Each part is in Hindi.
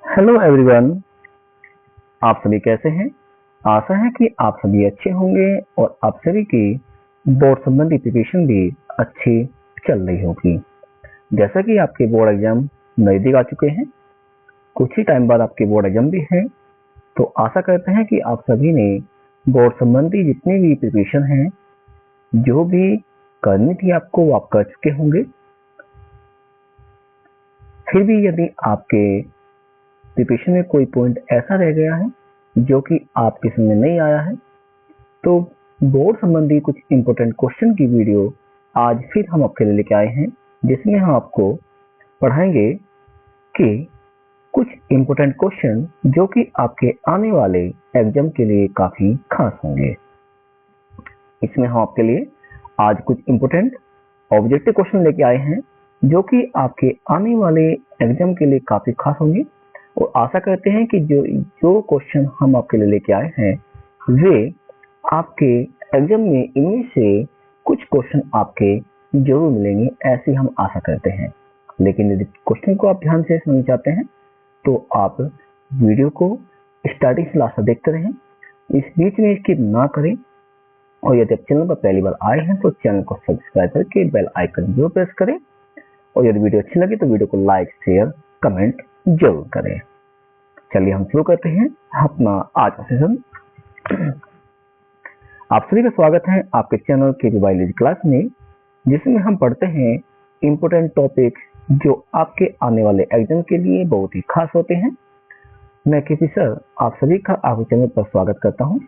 हेलो एवरीवन, आप सभी कैसे हैं? आशा है कि आप सभी अच्छे होंगे और आप सभी की बोर्ड संबंधी प्रिपरेशन भी अच्छी चल रही होगी। जैसा कि आपके बोर्ड एग्जाम नजदीक आ चुके हैं, कुछ ही टाइम बाद आपके बोर्ड एग्जाम भी हैं, तो आशा करते हैं कि आप सभी ने बोर्ड संबंधी जितनी भी प्रिपरेशन है, जो भी करनी थी आपको, वो आप कर चुके होंगे। फिर भी यदि आपके प्रिपरेशन में कोई पॉइंट ऐसा रह गया है जो कि आपके समझ नहीं आया है, तो बोर्ड संबंधी कुछ इंपॉर्टेंट क्वेश्चन की वीडियो आज फिर हम आपके लिए लेके आए हैं, जिसमें हम आपको पढ़ाएंगे कि कुछ इंपॉर्टेंट क्वेश्चन जो कि आपके आने वाले एग्जाम के लिए काफी खास होंगे। इसमें हम आपके लिए आज कुछ इंपॉर्टेंट ऑब्जेक्टिव क्वेश्चन लेके आए हैं जो कि आपके आने वाले एग्जाम के लिए काफी खास होंगे, और आशा करते हैं कि जो क्वेश्चन हम आपके लिए लेके आए हैं वे आपके एग्जाम में इनमें से कुछ क्वेश्चन आपके जरूर मिलेंगे, ऐसी हम आशा करते हैं। लेकिन यदि क्वेश्चन को आप ध्यान से समझना चाहते हैं तो आप वीडियो को स्टार्टिंग से लास्ट तक देखते रहें, इस बीच में स्किप ना करें, और यदि आप चैनल पर पहली बार आए हैं तो चैनल को सब्सक्राइब करके बेल आइकन जरूर प्रेस करें, और यदि वीडियो अच्छी लगे तो वीडियो को लाइक शेयर कमेंट जरूर करें। चलिए हम शुरू करते हैं अपना आज का सेशन। आप सभी का स्वागत है आपके चैनल के बायोलॉजी क्लास में, जिसमें हम पढ़ते हैं इंपोर्टेंट टॉपिक जो आपके आने वाले एग्जाम के लिए बहुत ही खास होते हैं। मैं केपी सर आप सभी का आपके चैनल पर स्वागत करता हूं।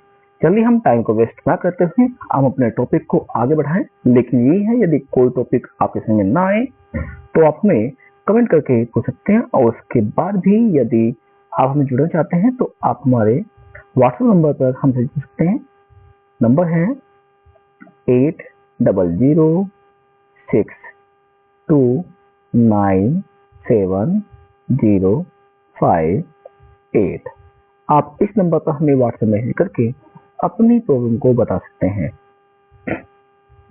चलिए हम टाइम को वेस्ट ना करते हुए हम अपने टॉपिक को आगे बढ़ाएं। लेकिन यही है, यदि कोई टॉपिक आपके समझ ना आए तो आप हमें कमेंट करके पूछ सकते हैं, और उसके बाद भी यदि आप हमें जुड़ना चाहते हैं तो आप हमारे व्हाट्सएप नंबर पर हमसे जुड़ सकते हैं। नंबर है 8006297058। आप इस नंबर पर हमें व्हाट्सएप मैसेज करके अपनी प्रॉब्लम को बता सकते हैं।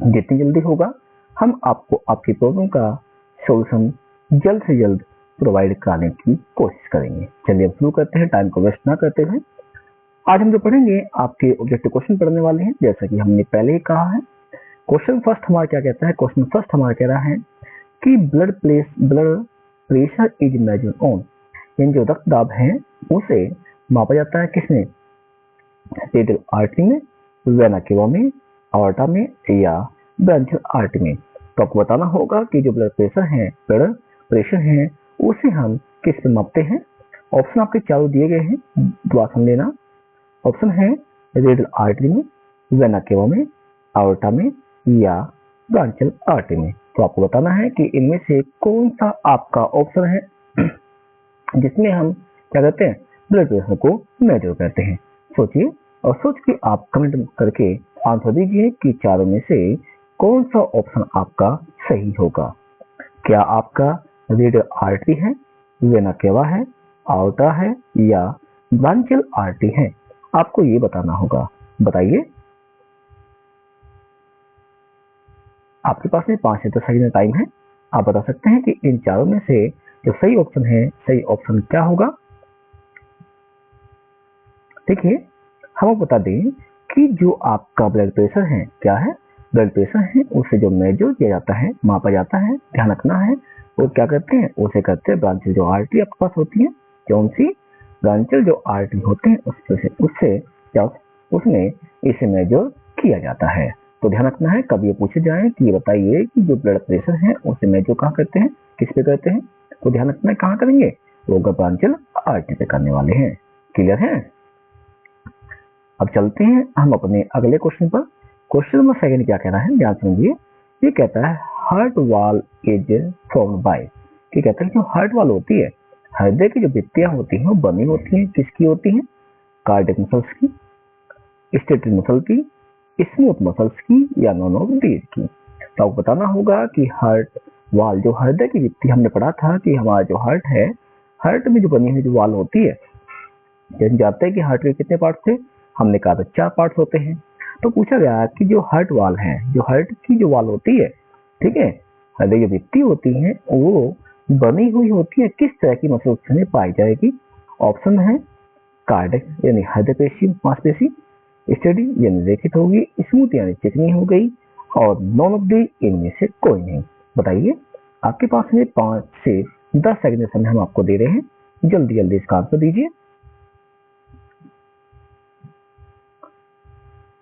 जितनी जल्दी होगा हम आपको आपकी प्रॉब्लम का सॉल्यूशन जल्द से जल्द प्रोवाइड कराने की कोशिश करेंगे। चलिए अब शुरू करते हैं, टाइम को वेस्ट ना करते हुए। आज हम जो पढ़ेंगे आपके ऑब्जेक्टिव क्वेश्चन पढ़ने वाले हैं, जैसा कि हमने पहले ही कहा है। क्वेश्चन फर्स्ट हमारा क्या कहता है? क्वेश्चन फर्स्ट हमारा कह रहा है कि blood pressure is measured on, यानी जो रक्त दाब है उसे मापा जाता है किसमें? रेडियल आर्टरी में, वेना केवा में, आर्टा में या ब्रांचियल आर्टरी में। तो आपको बताना होगा कि जो ब्लड प्रेशर है उसे हम किस पे मापते हैं। ऑप्शन आपके चारों दिए गए हैं, दुआ सुन लेना। ऑप्शन है रेडियल आर्टरी में, वेना केवा में, आर्टा में या ब्रांचियल आर्टरी में। तो आपको बताना है कि इनमें से कौन सा आपका ऑप्शन है जिसमें हम क्या करते हैं, ब्लड प्रेशर को मेजर करते हैं। सोचिए और सोच के आप कमेंट करके आंसर दीजिए कि चारों में से कौन सा ऑप्शन आपका सही होगा। क्या आपका रेडियल आर्टरी है, वेना केवा है, आर्टा है या ब्रांचियल आर्टरी है? आपको ये बताना होगा। बताइए। आपके पास में 5 से 10 सेकंड का टाइम है। आप बता सकते हैं कि इन चारों में से जो सही ऑप्शन है, सही ऑप्शन क्या होगा। देखिए, हम बता दें कि जो आपका ब्लड प्रेशर है, क्या है? ब्लड प्रेशर है, उसे जो मेजर किया जाता है, मापा जाता है, ध्यान रखना है, वो क्या करते हैं? उसे करते हैं ब्रांचियल जो आर्टरी आपके पास होती है। कौन सी? ब्रांचियल जो आर्टरी होते हैं उससे क्या उसमें इसे मेजर किया जाता है। तो ध्यान रखना है, कभी ये पूछे जाए कि ये बताइए कि जो ब्लड प्रेशर है उसे मेजर कहाँ करते हैं, किस पे करते हैं, तो ध्यान रखना है कहाँ करेंगे, वो ब्रांचियल आर्टरी पे करने वाले हैं। क्लियर है? अब चलते हैं हम अपने अगले क्वेश्चन पर। क्वेश्चन नंबर सेकंड क्या कह रहा है, ध्यान समझिए। ये कहता है heart wall is formed by, ये कहता है जो हार्ट वॉल होती है, हृदय की जो भित्तियां होती हैं वो बनी होती हैं, किसकी होती हैं? कार्डियक मसल्स की, स्टेटरी मसल की, स्मूथ मसल्स की या नॉन ऑफ दीज की। तो आपको बताना होगा कि हार्ट वॉल, जो हृदय की भित्ति, हमने पढ़ा था कि हमारा जो हार्ट है, हार्ट में जो बनी हुई जो वॉल होती है, जैसे जानते हैं कि हार्ट के कितने पार्ट थे, हमने कहा था 4 पार्ट होते हैं। तो पूछा गया कि जो हार्ट वाल है, जो हार्ट की जो वाल होती है, ठीक है, हृदय जो भित्ति होती है, वो बनी हुई होती है, किस तरह की मसल्स में पाई जाएगी? ऑप्शन है कार्डियक यानी हृदय पेशी मांसपेशी, स्टडी यानी रेखित होगी, स्मूथ यानी चिकनी हो गई, और नॉन ऑफ दी इनमें से कोई नहीं। बताइए, आपके पास में 5 से 10 सेकंड समय हम आपको दे रहे हैं, जल्दी जल्दी इसका आंसर दीजिए।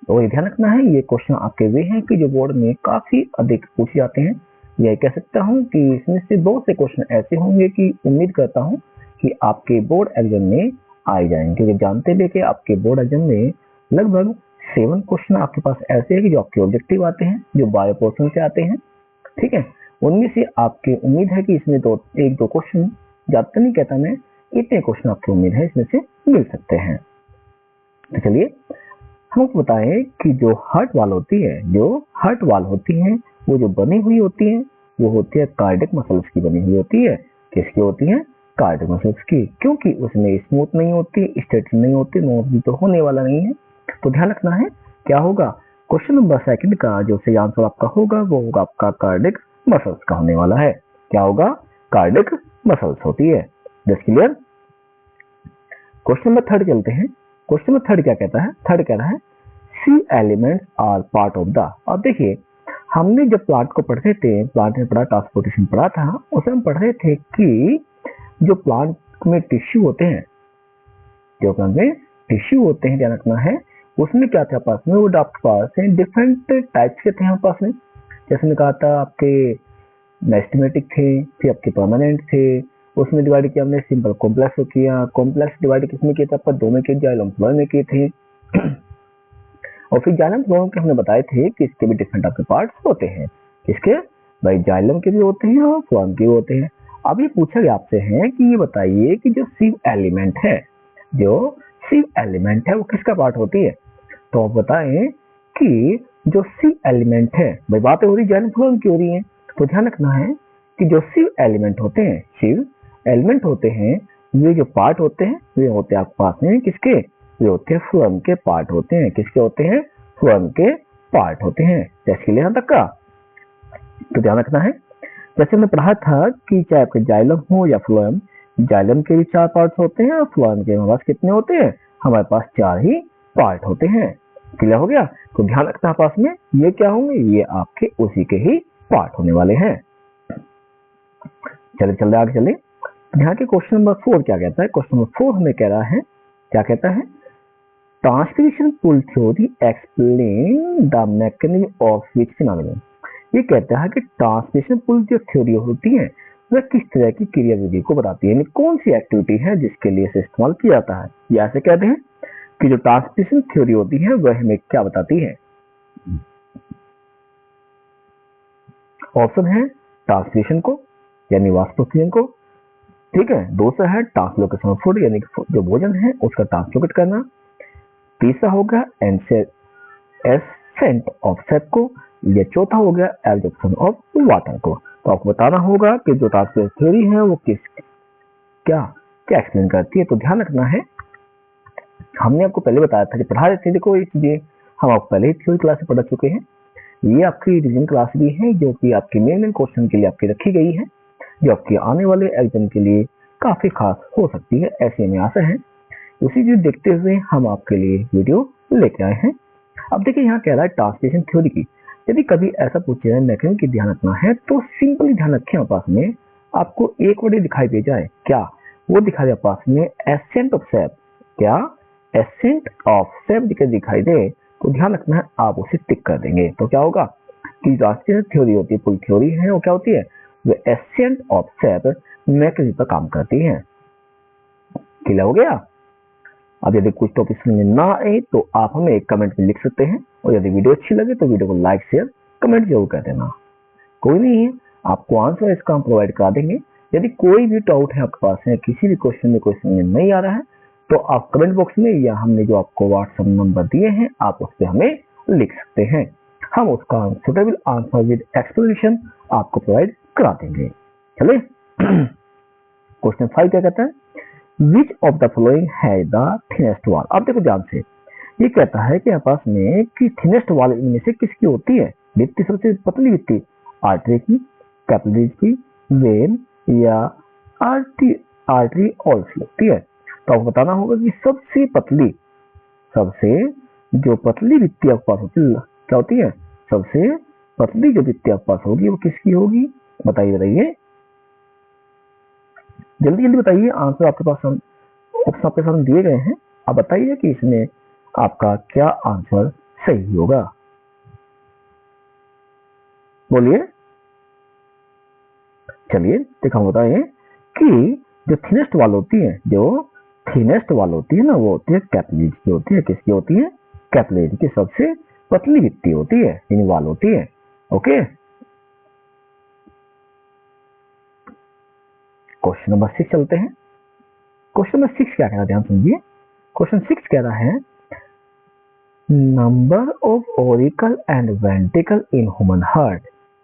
और ध्यान रखना है, ये क्वेश्चन आपके वे हैं कि जो बोर्ड में काफी अधिक पूछे जाते हैं। यह कह सकता हूं कि इसमें से 2 से क्वेश्चन ऐसे होंगे कि उम्मीद करता हूं कि आपके बोर्ड एग्जाम में आ जाएंगे, क्योंकि जानते हुए कि आपके बोर्ड एग्जाम में लगभग 7 क्वेश्चन आपके पास ऐसे हैं कि जो आपके ऑब्जेक्टिव आते हैं, जो बायो पोर्शन से आते हैं। ठीक है, उनमें से आपकी उम्मीद है कि इसमें 1-2 क्वेश्चन, ज्यादा नहीं कहता मैं, इतने क्वेश्चन आपकी उम्मीद है इसमें से मिल सकते हैं। तो चलिए हम आपको बताएं कि जो हार्ट वाल होती है, वो जो बनी हुई होती है, वो होती है कार्डियक मसल्स की बनी हुई होती है। किसकी होती है? कार्डियक मसल्स की, क्योंकि उसमें स्मूथ नहीं होती, स्ट्रेट नहीं होती, नॉर्मल तो होने वाला नहीं है। तो ध्यान रखना है, क्या होगा क्वेश्चन नंबर 2 का जो सही आंसर आपका होगा वो होगा आपका कार्डियक मसल्स का होने वाला है। क्या होगा? कार्डियक मसल्स होती है। Just clear. क्वेश्चन नंबर 3 चलते हैं। क्वेश्चन नंबर 3 क्या कहता है? 3 कह रहा है C elements are part of the. अब देखिए, हमने जब प्लांट को पढ़ते थे, प्लांट में पढ़ा, ट्रांसपोर्टेशन पढ़ा था, उसमें हम पढ़ रहे थे कि जो प्लांट में टिश्यू होते हैं, ध्यान रखना है, उसमें क्या था पास में, वो आपके पास है डिफरेंट टाइप्स के थे हमारे पास में। जैसे मैंने कहा था, आपके मेस्टेमेटिक थे, फिर आपके परमानेंट थे, उसमें डिवाइड किया हमने सिंपल कॉम्प्लेक्स को किया। कॉम्प्लेक्स डिवाइड किसमें किया था? पर 2 में किए, जाइलम फ्लोएम में किए थे। और फिर जाइलम फ्लोएम के हमने बताए थे कि इसके भी डिफरेंट आपके पार्ट्स होते हैं। किसके? भाई जाइलम के भी होते हैं और फ्लोएम के भी होते हैं। अब ये पूछा गया आपसे है कि ये बताइए कि जो सिव एलिमेंट है वो किसका पार्ट होती है? तो आप बताएं कि जो सिव एलिमेंट है, भाई बातें हो रही जाइलम फ्लोएम की हो रही है, तो ध्यान रखना है कि जो सिव एलिमेंट होते हैं, ये जो पार्ट होते हैं, वे होते हैं आपके पास में किसके? ये होते हैं फ्लोएम के पार्ट होते हैं। किसके होते हैं? फ्लोएम के पार्ट होते हैं। जैसे यहाँ तक का तो ध्यान रखना है। जैसे हमने पढ़ा था कि चाहे आपके जाइलम हो या फ्लोएम, जाइलम के भी 4 पार्ट्स होते हैं और फ्लोएम के हमारे पास कितने होते हैं? हमारे पास 4 ही पार्ट होते हैं। क्लियर हो गया? तो ध्यान रखना पास में, ये क्या होंगे? ये आपके उसी के ही पार्ट होने वाले हैं। चले आगे चले। यहाँ के क्वेश्चन नंबर 4 क्या कहता है? क्वेश्चन नंबर 4 हमें कह रहा है, क्या कहता है? Translation pull theory explain the mechanism of which phenomenon. ये कहता है कि ट्रांसलेशन पुल जो थ्योरी होती है, वह किस तरह की क्रिया विधि को बताती है, यानी कौन सी एक्टिविटी है जिसके लिए इसे इस्तेमाल किया जाता है। या ऐसे कहते हैं कि जो ट्रांसलेशन थ्योरी होती है वह हमें क्या बताती है? ऑप्शन है ट्रांसलेशन को, यानी वाष्पोत्सर्जन को। ठीक है, दूसरा है ट्रांसलोकेशन ऑफ फूड, यानी जो भोजन है उसका ट्रांसलोकेट करना। तीसरा हो गया एसेंट ऑफ सेप को, या चौथा हो गया एब्जॉर्प्शन ऑफ वाटर को। तो आपको बताना होगा कि जो ट्रांसलेशन थ्योरी है वो क्या एक्सप्लेन करती है। तो ध्यान रखना है, हमने आपको पहले बताया था कि पढ़ा रहे थे, देखो ये चीजें हम आपको पहले ही थ्योरी क्लास में पढ़ा चुके हैं। ये आपकी रिवीजन क्लास भी है जो कि आपके मेन क्वेश्चन के लिए आपकी रखी गई है, जो आपके आने वाले एग्जाम के लिए काफी खास हो सकती है, ऐसी हमें आशा है। उसी चीज देखते हुए हम आपके लिए वीडियो लेके आए हैं। अब देखिए, यहाँ कह रहा है ट्रांसलेशन थ्योरी की, यदि कभी ऐसा पूछे जाए मैकेनिज्म की ध्यान रखना है, तो सिंपली ध्यान रखें पास में आपको एक वर्ड दिखाई दे जाए, क्या वो दिखाई दे पास में? एसेंट ऑफ सेप। क्या? एसेंट ऑफ सेप दिखाई दे तो ध्यान रखना है, आप उसे टिक कर देंगे। तो क्या होगा कि ट्रांसलेशन थ्योरी होती है, पुल थ्योरी है, वो क्या होती है? वो एसेंट ऑफ सेप मैकेनिज्म पर काम करती है। क्लियर हो गया? अब यदि कुछ टॉपिक समझ में ना आए तो आप हमें एक कमेंट में लिख सकते हैं, और यदि वीडियो अच्छी लगे तो वीडियो को लाइक शेयर कमेंट जरूर कर देना। कोई नहीं है, आपको आंसर इसका हम प्रोवाइड करा देंगे। यदि कोई भी डाउट है आपके पास है, किसी भी क्वेश्चन में कोई समझ में नहीं आ रहा है, तो आप कमेंट बॉक्स में या हमने जो आपको व्हाट्सएप नंबर दिए हैं आप उस पर हमें लिख सकते हैं। हम उसका सुटेबल आंसर विद एक्सप्लेनेशन आपको प्रोवाइड करा देंगे। चले क्वेश्चन 5 क्या कहता है? विच ऑफ द फॉलोइंग है द थिनेस्ट वॉल। अब देखो ध्यान से, ये कहता है कि आपस में कि थिनेस्ट वॉल इनमें से किसकी होती है? भित्ति सबसे पतली भित्ति, आर्टरी की, कैपिलरीज की, वेन या आर्टरी ऑल स्लो, ठीक है। तो आपको बताना होगा कि सबसे जो पतली भित्ति आपके पास होती है क्या होती है, सबसे पतली जो भित्ति आपके पास होगी वो किसकी होगी, बताइए जल्दी बताइए। आंसर आपके पास ऑप्शन आपके सामने दिए गए हैं, आप बताइए कि इसमें आपका क्या आंसर सही होगा, बोलिए। चलिए देखो, बताएं कि जो थिनेस्ट वाल होती है ना, वो होती है कैपिलरीज की होती है। किसकी होती है, कैपिलरी की सबसे पतली भित्ति होती है, यानी वाल होती है। ओके, क्वेश्चन नंबर 6 चलते हैं। क्वेश्चन नंबर 6 क्या कह रहा है, ध्यान सुनिए। क्वेश्चन 6 कह रहा है number of auricle and ventricle in human heart,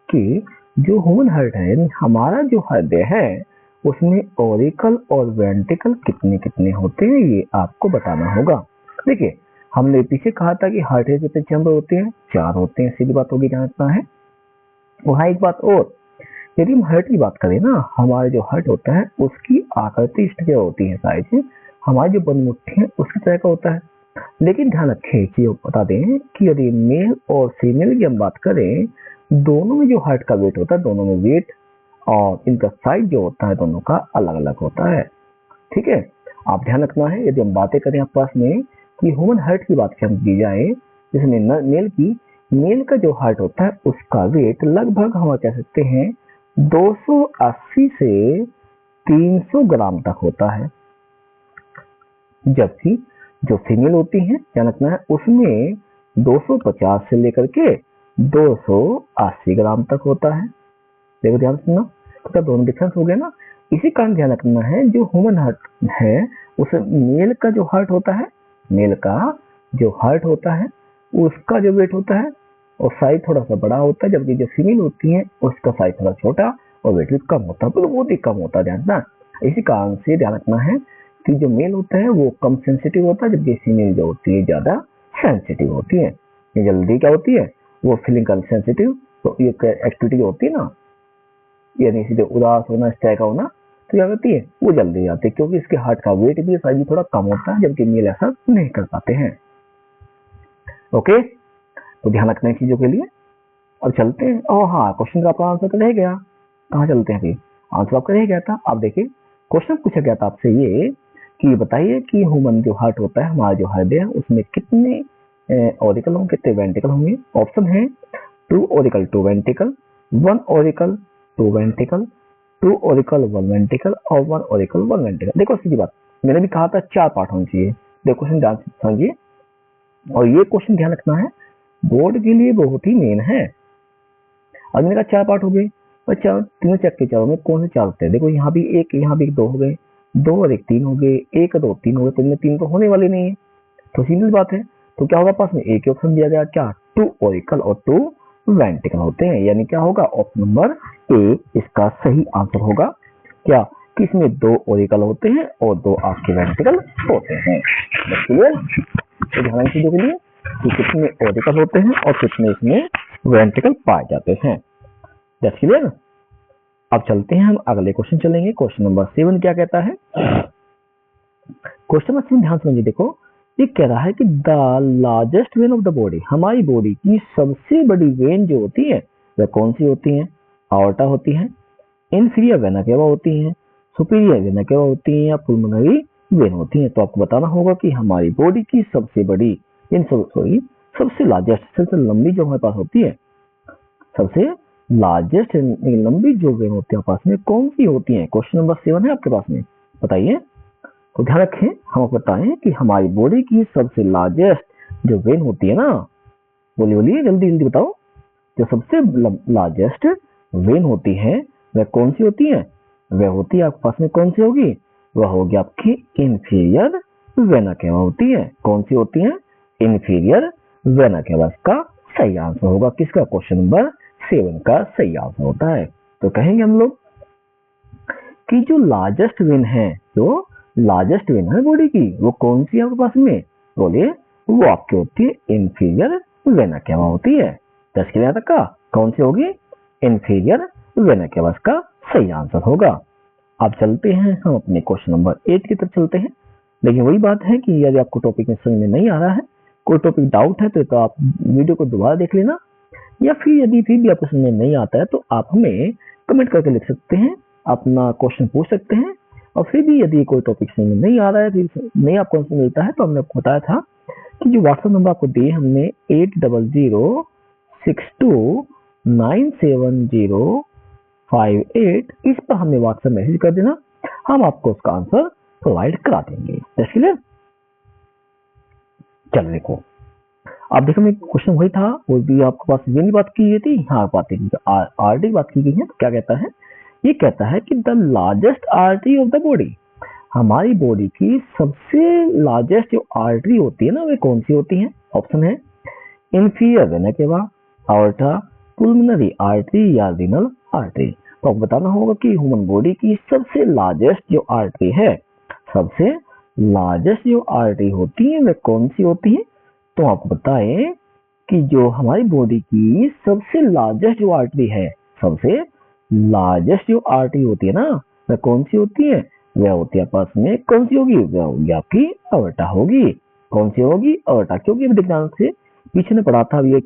कि जो ह्यूमन हार्ट है यानी हमारा जो हृदय है उसमें ऑरिकल और वेंट्रिकल कितने कितने होते हैं, ये आपको बताना होगा। देखिए, हमने पीछे कहा था कि हार्ट के कितने चैम्बर होते हैं, 4 होते हैं, सीधी बात होगी, जहां इतना है। वहां एक बात और, यदि हम हार्ट की बात करें ना, हमारा जो हार्ट होता है उसकी आकृति इस तरह होती है, साइज हमारी जो बनमुट्ठी है उसकी तरह का होता है। लेकिन ध्यान रखें कि बता दें कि यदि मेल और फीमेल की हम बात करें, दोनों में जो हार्ट का वेट होता है, दोनों में वेट और इनका साइज जो होता है दोनों का अलग अलग होता है, ठीक है। आप ध्यान रखना है, यदि हम बातें करें आपस में कि ह्यूमन हार्ट की बात की जाए, जिसमें मेल का जो हार्ट होता है उसका वेट लगभग हम कह सकते हैं 280 से 300 ग्राम तक होता है, जबकि जो फीमेल होती है, ध्यान रखना है, उसमें 250 से लेकर के 280 ग्राम तक होता है। देखो ध्यान सुनना, तो दोनों डिफरेंस हो गया ना। इसी कारण ध्यान रखना है, जो ह्यूमन हार्ट है उसे मेल का जो हार्ट होता है उसका जो वेट होता है और साइज थोड़ा सा बड़ा होता है, जबकि जो फीमेल होती है उसका साइज थोड़ा छोटा और वेट भी कम होता है, तो बहुत ही कम होता है, ध्यान रखना। इसी कारण से ध्यान रखना है कि जो मेल होता है वो कम सेंसिटिव होता है, जबकि फीमेल जो होती है ज्यादा सेंसिटिव होती है। ये जल्दी क्या होती है, वो फीलिंग का सेंसिटिव, तो ये एक्टिविटी होती है ना, यानी सीधे उदास होना, इस तरह का होना, तो क्या होती है, वो जल्दी आती है, क्योंकि इसके हार्ट का वेट भी साइज भी थोड़ा कम होता है, जबकि मेल ऐसा नहीं कर पाते हैं। ओके, तो ध्यान रखना है चीजों के लिए। अब चलते हैं, और हाँ, क्वेश्चन का आपका आंसर तो रह गया, कहाँ चलते हैं फिर, आंसर आपका रह गया था। आप देखिए, क्वेश्चन पूछा गया था आपसे ये कि बताइए कि ह्यूमन जो हार्ट होता है, हमारा जो हृदय है, उसमें कितने ऑरिकल होंगे, कितने वेंट्रिकल होंगे। ऑप्शन है 2 auricle 2 ventricle, 1 auricle 2 ventricle, 2 auricle 1 ventricle और 1 ऑरिकल 1 वेंट्रिकल। देखो सीधी बात, मैंने भी कहा था 4 पार्ट होने चाहिए। देखो क्वेश्चन ध्यान से समझिए, और ये क्वेश्चन ध्यान रखना है, बोर्ड के लिए बहुत ही मेन है। अब मैंने कहा 4 पार्ट हो गए, और तीनों चेक के चारों में कौन से 4 होते हैं। देखो यहाँ भी एक 2 हो गए, 2 और 1 3 हो गए, 1 2 3 हो गए, तो इनमें 3 तो होने वाले नहीं है, तो सीधी बात है। तो क्या होगा, पास में एक ही ऑप्शन दिया गया, क्या, 2 ऑरिकल और 2 वेंट्रिकल होते हैं, यानी क्या होगा, ऑप्शन नंबर ए इसका सही आंसर होगा। क्या, किसमें 2 ऑरिकल होते हैं और 2 आपके वेंट्रिकल होते हैं। क्लियर, तो ध्यान चीजों के लिए कि कितने ऑरिकल होते हैं और कितने इसमें वेंट्रिकल पाए जाते हैं। That's clear. अब चलते हैं हम अगले क्वेश्चन चलेंगे। क्वेश्चन नंबर 7 क्या कहता है, क्वेश्चन नंबर 7 ध्यान समझिए। देखो, ये कह रहा है कि the largest when of the body, हमारी बॉडी की सबसे बड़ी वेन जो होती है वह कौन सी होती है। आर्टा होती है, इंफीरियर वेना केवा होती है, सुपीरियर वेना केवा होती है, या पुल्मोनरी वेन होती है। तो आपको बताना होगा कि हमारी बॉडी की सबसे बड़ी सबसे लार्जेस्ट, सबसे लंबी जो हमारे पास होती है, सबसे लार्जेस्ट लंबी जो वेन होती है पास में, कौन सी होती है। क्वेश्चन नंबर 7 है आपके पास में, बताइए। तो ध्यान रखें, हम आपको बताएं कि हमारी बॉडी की सबसे लार्जेस्ट जो वेन होती है ना, बोलिए जल्दी जल्दी बताओ, जो सबसे लार्जेस्ट वेन होती है वह कौन सी होती है। वह होती है आपके पास में, कौन सी होगी, वह होगी आपकी इंफीरियर वेना केवा होती है। कौन सी होती है, इंफीरियर वेना केवा का सही आंसर होगा। किसका, क्वेश्चन नंबर 7 का सही आंसर होता है। तो कहेंगे हम लोग कि जो लार्जेस्ट वेन है, जो लार्जेस्ट वेन है बॉडी की, वो कौन सी है आपके पास में, बोलिए, वो आपकी होती है इंफीरियर वेना केवा होती है। 10 तक का कौन सी होगी, इंफीरियर वेना केवा का सही आंसर होगा। आप चलते हैं हम अपने क्वेश्चन नंबर 8 की तरफ चलते हैं। लेकिन वही बात है कि यदि आपको टॉपिक में समझ में नहीं आ रहा है, कोई टॉपिक डाउट है, तो आप वीडियो को दोबारा देख लेना, या फिर यदि फिर भी आपको समझ में नहीं आता है तो आप हमें कमेंट करके लिख सकते हैं, अपना क्वेश्चन पूछ सकते हैं। और फिर भी यदि कोई टॉपिक समझ में नहीं आ रहा है, फिर नहीं आपको आंसर मिलता है, तो हमने आपको बताया था कि जो व्हाट्सएप नंबर आपको दिए हमने 8006297058, इस पर हमें व्हाट्सएप मैसेज कर देना, हम आपको उसका आंसर प्रोवाइड करा देंगे। क्लियर? चलो देखो, आप देखो मैं क्वेश्चन वही था, वो भी आपके पास ये बात की गई थी, हाँ बात की आर्टरी बात की गई है। तो क्या कहता है, ये कहता है कि the largest artery of the body, हमारी बॉडी की सबसे लार्जेस्ट जो आर्टरी होती है ना, वे कौन सी होती है? ऑप्शन है इंफीरियर वेना केवा, आर्टा, पुल्मोनरी आर्टरी या रीनल आर्टरी। तो आपको बताना होगा कि ह्यूमन बॉडी की सबसे लार्जेस्ट जो आर्टरी है, सबसे लार्जेस्ट जो आर्टरी होती है वे कौन सी होती है? तो आपको बताएं कि जो हमारी बॉडी की सबसे लार्जेस्ट जो आर्टरी है, सबसे लार्जेस्ट जो आर्टरी होती है ना, वह कौन सी होती है? वह होती है पास में कौन सी होगी? वह होगी आपकी अवर्टा होगी। कौन सी होगी? अवर्टा। क्योंकि अभी ध्यान से पीछे ने पढ़ा था, अभी एक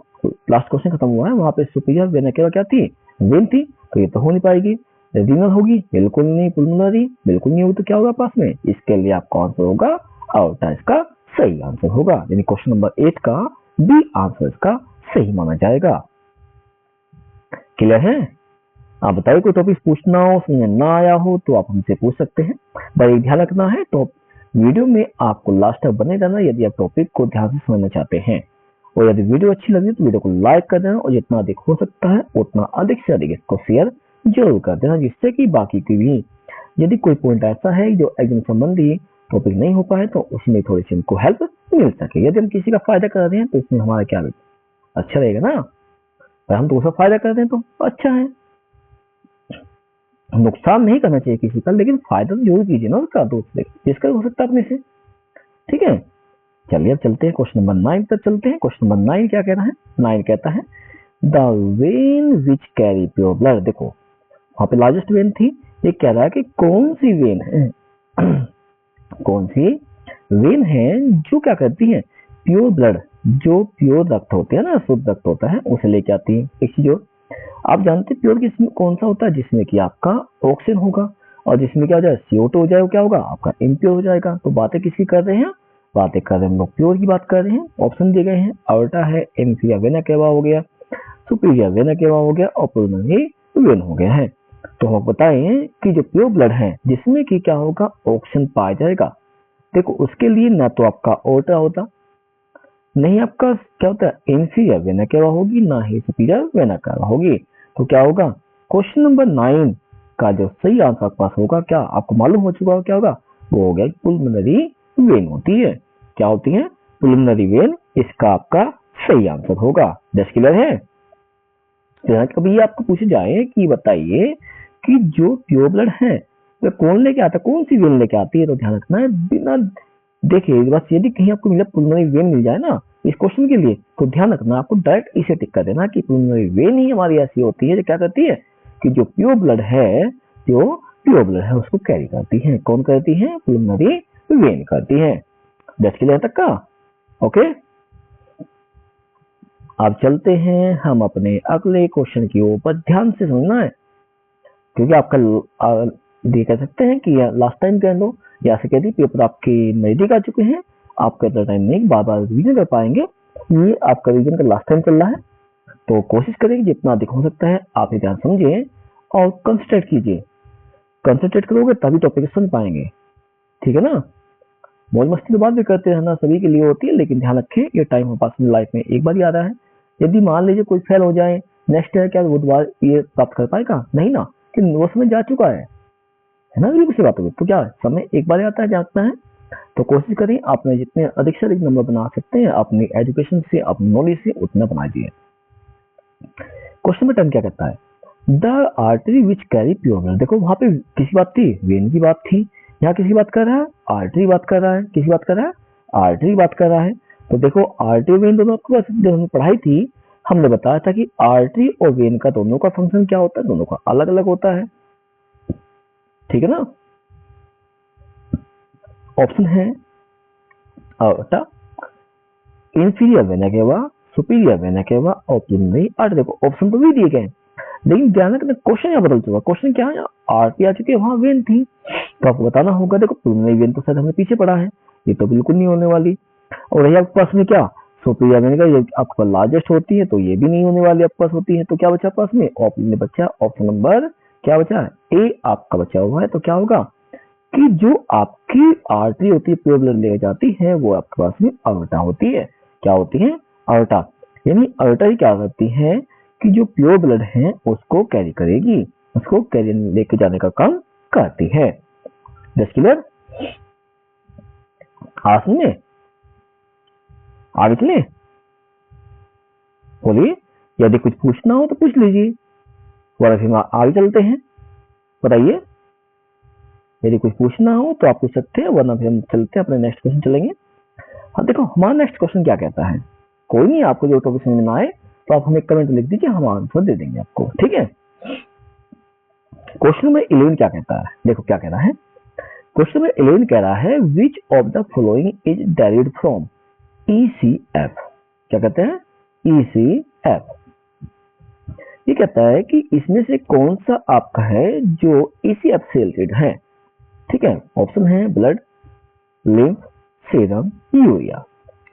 लास्ट क्वेश्चन खत्म हुआ है, वहां पे सुपीरियर वेना केवा क्या थी? वेन थी। तो ये तो हो नहीं पाएगी। रीनल होगी? बिल्कुल नहीं। पुल्मोनरी? बिल्कुल नहीं होगी। तो क्या होगा पास में? इसके लिए आपका आंसर होगा अवर्टा, इसका सही आंसर होगा। यानी क्वेश्चन नंबर 8 का बी आंसर इसका सही माना जाएगा। क्लियर है? आप बताइए, कोई टॉपिक पूछना हो, समझ ना आया हो तो आप हमसे पूछ सकते हैं। पर ध्यान रखना है, तो वीडियो में आपको लास्ट तक बने रहना यदि आप टॉपिक को ध्यान से समझना चाहते हैं। और यदि वीडियो अच्छी लगी तो वीडियो को लाइक कर देना, और जितना अधिक हो सकता है उतना अधिक से अधिक इसको शेयर जरूर कर देना, जिससे कि बाकी की भी यदि कोई पॉइंट ऐसा है जो एग्जाम संबंधी टॉपिक नहीं हो पाए तो उसमें थोड़ी सी हमको हेल्प मिल सके। यदि हम किसी का फायदा कर रहे हैं तो उसमें हमारा क्या अच्छा रहेगा ना। पर हम तो उसका फायदा कर रहे हैं तो अच्छा है, नुकसान नहीं करना चाहिए किसी का, लेकिन फायदा तो जरूर कीजिए ना उसका, दूसरे जिसका हो सकता है अपने से। ठीक है, चलिए अब चलते हैं क्वेश्चन नंबर 9 तक चलते हैं। क्वेश्चन नंबर 9 क्या कह रहा है? 9 कहता है the when which carry pure blood. देखो वहां पे लार्जेस्ट वेन थी, ये कह रहा है कि कौन सी वेन है कौन सी वेन है जो क्या करती है? प्योर ब्लड, जो प्योर रक्त होते हैं ना, शुद्ध रक्त होता है, उसे लेके आती है। एक चीज और, आप जानते हैं प्योर किसमें कौन सा होता है? जिसमें कि आपका ऑक्सीजन होगा, और जिसमें क्या हो जाए? CO2 हो जाए, क्या होगा? आपका इम्प्योर हो जाएगा। तो बातें किसकी कर रहे हैं? बातें कर रहे हैं हम लोग प्योर की बात कर रहे हैं। ऑप्शन दिए गए हैं, अल्टा है, इंफीरियर वेना केवा हो गया, सुपीरियर वेना केवा हो गया, और पुल्मोनरी वेन हो गया है। तो हम बताएं कि जो प्योर ब्लड है जिसमें कि क्या होगा? ऑक्सीजन पाया जाएगा। देखो उसके लिए ना तो आपका ओर्टा होता, नहीं आपका क्या होता है? इंफीरियर वेना केवा होगी, ना ही सुपीरियर वेना केवा होगी। तो क्या होगा? क्वेश्चन नंबर 9 का जो सही आंसर आपके पास होगा, क्या आपको मालूम हो चुका हो क्या होगा? वो हो गया पुल्मोनरी वेन होती है। क्या होती है? पुल्मोनरी वेन, इसका आपका सही आंसर होगा। जस्ट क्लियर है? कभी आपको पूछे जाए कि बताइए कि जो प्योर ब्लड है वह कौन लेके आता है, कौन सी वेन लेके आती है, तो ध्यान रखना है बिना देखिए बस, यदि कहीं आपको मिला पुल्मोनरी वेन मिल जाए ना इस क्वेश्चन के लिए, तो ध्यान रखना आपको डायरेक्ट इसे टिक कर देना कि पुल्मोनरी वेन ही हमारी ऐसी होती है जो क्या करती है कि जो प्योर ब्लड है, जो प्योर ब्लड है उसको कैरी करती है। कौन करती है? पुल्मोनरी वेन करती है। 10 क्लियर तक का? ओके, अब चलते हैं हम अपने अगले क्वेश्चन की ओर। ध्यान से समझना है क्योंकि आपका ये कह सकते हैं कि लास्ट टाइम कह लो, या से कह दी पेपर आपके नजदीक आ चुके हैं, आपका इतना टाइम नहीं बार बार रिवीजन कर पाएंगे। ये आपका रिवीजन का लास्ट टाइम चल रहा है, तो कोशिश करें जितना अधिक हो सकता है आप ध्यान समझिए और कंसंट्रेट कीजिए। कंसंट्रेट करोगे तभी टॉपिक समझ पाएंगे। ठीक है ना? मौज मस्ती तो बात भी करते रहना सभी के लिए होती है, लेकिन ध्यान रखें ये टाइम हमारे पास लाइफ में एक बार ही आ रहा है। यदि मान लीजिए कोई फेल हो जाए नेक्स्ट ईयर, क्या वो दोबारा ये प्राप्त कर पाएगा? नहीं ना, कि वो समय जा चुका है ना, बिल्कुल सी बात होगी। तो क्या समय एक बार आता है, जाता है। तो कोशिश करें आपने जितने अधिक से अधिक नंबर बना सकते हैं अपनी एजुकेशन से, अपनी नॉलेज से, उतना बनाइए। क्वेश्चन में 10 क्या कहता है? The artery which carry pure blood. देखो वहां पे किसी बात थी? वेन की बात थी। यहाँ किसी बात कर रहा है? आर्टरी बात कर रहा है। किसी बात कर रहा है? आर्टरी बात कर रहा है। तो देखो आर्टरी वेन दोनों आपके पास जब हमने पढ़ाई थी, हमने बताया था कि आर्टरी और वेन का दोनों का फंक्शन क्या होता है? दोनों का अलग अलग होता है। ठीक है ना। ऑप्शन है aorta, inferior vena cava, superior vena cava और प्लमनरी आर्टरी। देखो ऑप्शन तो भी दिए गए, लेकिन ध्यान रखना क्वेश्चन यहाँ बदल चुका। क्वेश्चन क्या है, आर्टरी आ चुकी है, वहां वेन थी, तो आपको बताना होगा। देखो प्लमनरी वेन तो शायद हमने पीछे पढ़ा है, ये तो बिल्कुल नहीं होने वाली। और रही आपके पास में क्या, सुपीरियर वेन का, ये आपके पास लार्जेस्ट होती है, तो ये भी नहीं होने वाली आपके पास होती है। तो क्या बचा पास में, ऑप्शन बचा ऑप्शन नंबर क्या बचा है, ए आपका बचा हुआ है। तो क्या होगा कि जो आपकी आर्टरी होती है प्योर ब्लड ले जाती है, वो आपके पास में अorta होती है। क्या होती है, अorta। यानी अorta ही क्या करती है कि जो प्योर ब्लड है उसको कैरी करेगी, उसको कैरी लेके जाने का काम करती है। जस्ट क्लियर, आसन में आगे चले, बोलिए, यदि कुछ पूछना हो तो पूछ लीजिए, वरना फिर आगे चलते हैं। बताइए, यदि कुछ पूछना हो तो आप पूछ सकते हैं, वरना फिर हम चलते हैं अपने नेक्स्ट क्वेश्चन चलेंगे। हाँ देखो हमारा नेक्स्ट क्वेश्चन क्या कहता है, कोई नहीं, आपको जो टॉपिक समझ में आए तो आप हमें कमेंट लिख दीजिए, हम आंसर दे देंगे आपको, ठीक है। क्वेश्चन नंबर 11 क्या कहता है, देखो क्या कह रहा है। क्वेश्चन नंबर 11 कह रहा है which of the following is derived from ECF। क्या कहते हैं, ECF। ये कहता है कि इसमें से कौन सा आपका है जो ECF से रिलेटेड है। ठीक है, ऑप्शन है ब्लड, लिम्फ, सीरम, यूरिया।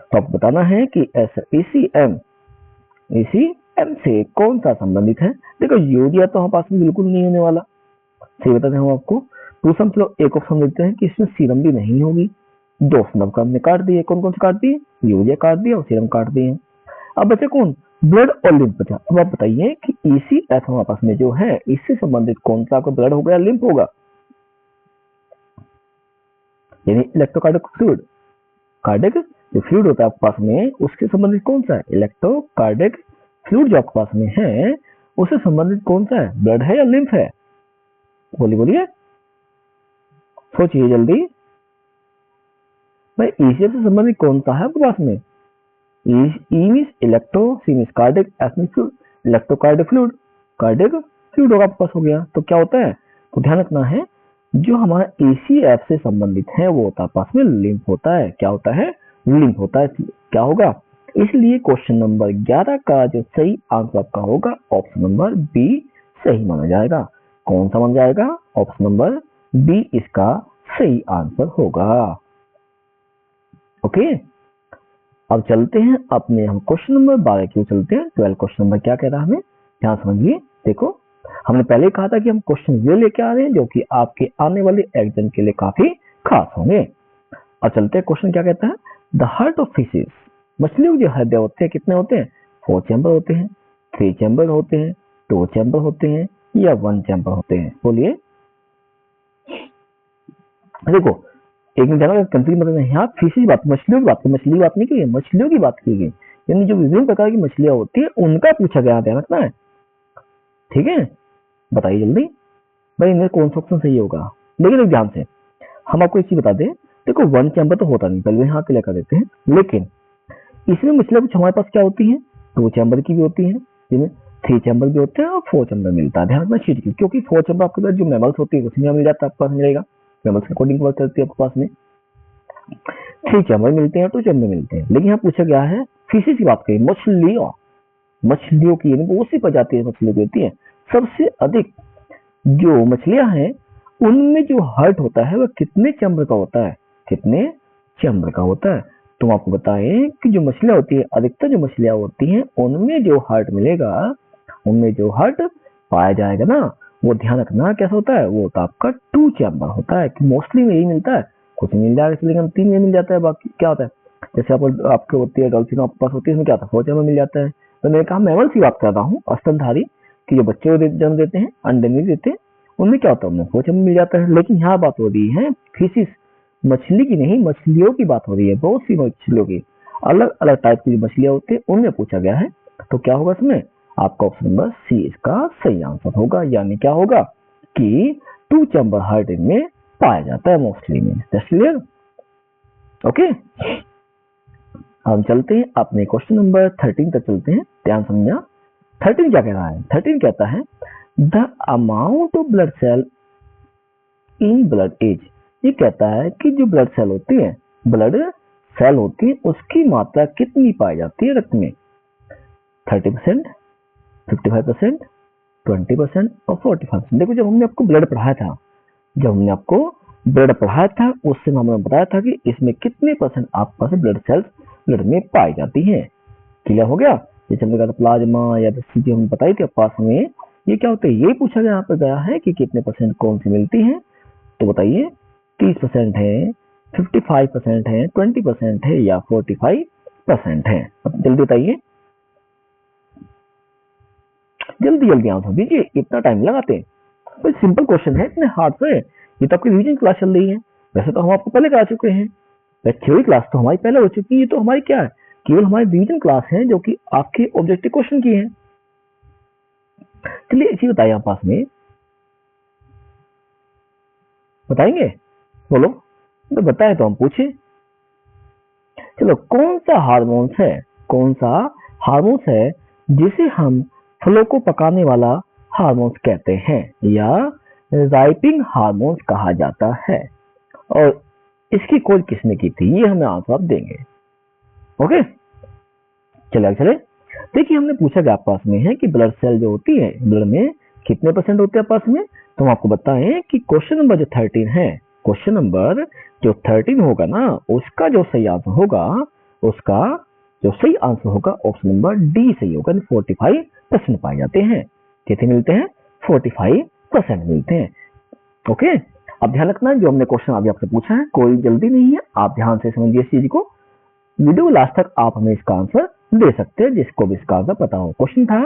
तो आपको बताना है कि ऐसा ECM से कौन सा संबंधित है। देखो यूरिया तो हमारे पास में बिल्कुल नहीं होने वाला, सही बताते हैं हम आपको। दूसरा चलो एक ऑप्शन देखते हैं कि इसमें सीरम भी नहीं होगी। दो ऑप्शन का हमने काट दिए, कौन कौन से काट दिए, यूरिया काट दिया और सीरम काट दिए। अब बचे कौन, ब्लड और लिम्फ बचा। अब आप बताइए कि ECF हमारे पास में जो है इससे संबंधित कौन सा आपका ब्लड होगा या लिम्फ होगा, यानी इलेक्ट्रोकार्डिक फ्लूइड। कार्डिक जो फ्लूइड होता है आपके पास में उसके संबंधित कौन सा है, इलेक्ट्रोकार्डिक फ्लूइड जो आपके पास में है उससे संबंधित कौन सा है, ब्लड है या लिम्फ है। बोलिए बोलिए, सोचिए जल्दी भाई, ECF से संबंधित कौन सा है आपके पास में। E means electro, C means cardiac, S means fluid, electrocardiac fluid, cardiac fluid होगा आपके पास हो गया। तो क्या होता है, तो ध्यान रखना है जो हमारा ECF से संबंधित है वो होता है पास में लिम्फ होता है। क्या होता है, लिम्फ होता है। क्या होगा, इसलिए क्वेश्चन नंबर 11 का जो सही आंसर आपका होगा ऑप्शन नंबर बी सही माना जाएगा। कौन सा माना जाएगा, ऑप्शन नंबर बी इसका सही आंसर होगा। ओके, अब चलते हैं अपने हम क्वेश्चन नंबर 12 की ओर चलते हैं। 12 क्वेश्चन नंबर क्या कह रहा है हमें, ध्यान समझिए। देखो हमने पहले कहा था कि हम क्वेश्चन ये लेके आ रहे हैं जो कि आपके आने वाले एग्जाम के लिए काफी खास होंगे। अब चलते हैं क्वेश्चन क्या कहता है, द हार्ट ऑफ फिशेस, मछलियों के जो हृदय होते हैं कितने होते हैं, 4 चैम्बर होते हैं, 3 चैम्बर होते हैं, 2 चैम्बर होते हैं या 1 चैम्बर होते हैं। बोलिए, देखो एक मिनट कंफ्यूज मत यहाँ फिशेज बात, मछलियों की बात, मछली की बात नहीं की, मछलियों की बात की गई, यानी जो विभिन्न प्रकार की मछलियां होती है उनका पूछा गया, ध्यान रखना है, ठीक है। बताइए जल्दी भाई इनमें कौन सा ऑप्शन सही होगा। लेकिन एक ध्यान से हम आपको एक चीज बता दें, देखो 1 चैम्बर तो होता नहीं, पहले यहाँ क्लियर कर देते हैं। लेकिन इसमें मछलियां कुछ हमारे पास क्या होती है, 2 चैम्बर की भी होती है, जिनमें 3 चैम्बर भी होते हैं और 4 चैम्बर मिलता है। ध्यान रखना शीट की, क्योंकि 4 चैम्बर आपके पास जो मैमल्स होती है उसमें मिल जाता है, आपके पास मिलेगा, मैमल्स के अकॉर्डिंग वर्क करती है आपके पास में। 3 चैम्बर मिलते हैं, 2 चैम्बर मिलते हैं। लेकिन यहाँ पूछा गया है फिशेज की बात करें, मछलियों, मछलियों की यानी बहुत सी प्रजाति मछलियों की होती है। सबसे अधिक जो मछलियां हैं उनमें जो हार्ट होता है वह कितने चैम्बर का होता है, कितने चैम्बर का होता है। तो आपको बताएं कि जो मछलियां होती है, अधिकतर जो मछलियां होती हैं उनमें जो हार्ट मिलेगा, उनमें जो हार्ट पाया जाएगा ना, वो ध्यान रखना कैसा होता है, वो होता है आपका 2 चैम्बर होता है। कि मोस्टली में यही मिलता है, कुछ मिल जाएगा लेकिन 3 में मिल जाता है। बाकी क्या होता है, जैसे आपके होती है डॉल्फिन आपके पास होती है, इसमें क्या होता है 4 चैम्बर मिल जाता है। तो मैंने कहा मैमल्स की बात कर रहा हूँ, स्तनधारी कि जो बच्चे जन्म देते हैं, अंडे नहीं देते, उनमें क्या होता है, उनमें 4 चैम्बर मिल जाता है। लेकिन यहाँ बात हो रही है फिशिस, मछली की नहीं, मछलियों की बात हो रही है। बहुत सी मछलियों की अलग अलग टाइप की मछलियां होती है, उनमें पूछा गया है। तो क्या होगा इसमें, आपका ऑप्शन नंबर सी इसका सही आंसर होगा। यानी क्या होगा कि 2 चैम्बर हार्ट इनमें पाया जाता है मोस्टली में। Clear, okay. हम चलते हैं अपने क्वेश्चन नंबर 13 तक चलते हैं, ध्यान समझना। 13 क्या कह रहा है, 13 कहता है the amount of blood cell in blood is, ये कहता है कि जो ब्लड सेल होती है, ब्लड सेल होती है, उसकी मात्रा कितनी पाई जाती है रक्त में? 30%, 55%, 20% और 45%। देखो जब हमने आपको ब्लड पढ़ाया था, उस समय हमने बताया था कि इसमें कितने परसेंट आपके पास ब्लड सेल्स ब्लड में पाई जाती हैं। क्लियर हो गया? जैसे हमने कहा था प्लाज्मा या चीजें हमने बताई थी पास में, ये क्या होता है, ये पूछा गया यहाँ पे गया है कि कितने परसेंट कौन सी मिलती है। तो बताइए 30% है, 55% है, 20% है या 45% है? अब जल्दी बताइए, जल्दी जल्दी आंसर दीजिए, इतना टाइम लगाते? तो सिंपल क्वेश्चन है, इतने हार्ड से? ये तो आपकी रिवीजन क्लास चल रही है। वैसे तो हम आपको पहले करा चुके हैं, थ्योरी क्लास तो हमारी पहले हो चुकी है। ये तो हमारी क्या है, केवल हमारी रिवीजन क्लास है जो कि आपके ऑब्जेक्टिव क्वेश्चन की है। चलिए इसी बताइए आप पास में, बताएंगे? बोलो, तो बताए तो हम पूछे। चलो, कौन सा हार्मोन्स है जिसे हम फलों को पकाने वाला हार्मोन्स कहते हैं या राइपिंग हार्मोन्स कहा जाता है, और इसकी खोज किसने की थी? ये हमें आंसर आप देंगे। ओके, चले देखिए, हमने पूछा कि आप पास में है कि ब्लड सेल जो होती है, ब्लड में कितने परसेंट होते हैं पास में? तो हम आपको बताएं कि क्वेश्चन नंबर जो 13 है, क्वेश्चन नंबर जो 13 होगा ना, उसका जो सही आंसर होगा, ऑप्शन नंबर डी सही होगा। 45% पाए जाते हैं। कितने मिलते हैं? 45% मिलते हैं। ओके, अब ध्यान रखना, जो हमने क्वेश्चन अभी आपसे पूछा है, कोई जल्दी नहीं है, आप ध्यान से समझिए इस चीज को। वीडियो लास्ट तक आप हमें इसका आंसर दे सकते हैं, जिसको भी इसका आंसर पता हो। क्वेश्चन था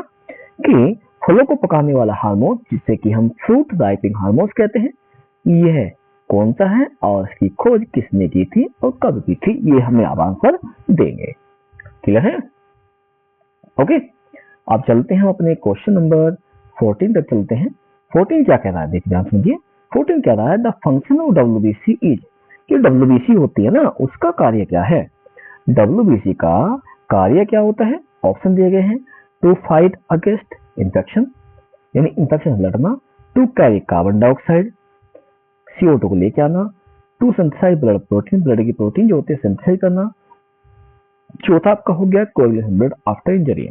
कि फलों को पकाने वाला हार्मोन जिसे कि हम फ्रूट राइपिंग हार्मोन्स कहते हैं, यह कौन सा है और इसकी खोज किसने की थी और कब की थी? ये हमें आप आंसर देंगे। क्लियर है? ओके, आप चलते हैं अपने क्वेश्चन नंबर 14 तक चलते हैं। 14 क्या कह रहा है, देखिए ध्यान सुनिए। 14 कह रहा है the function of WBC is, कि डब्ल्यूबीसी होती है ना, उसका कार्य क्या है? डब्ल्यूबीसी का कार्य क्या होता है? ऑप्शन दिए गए हैं, टू फाइट अगेंस्ट इन्फेक्शन, यानी इन्फेक्शन से लड़ना, to carry carbon dioxide, CO2 को लेके आना, to synthesize blood protein, blood की प्रोटीन जो होती है सिंथेसाइज करना। चौथा आपका हो गया कोएगुलेशन ब्लड आफ्टर इंजरी।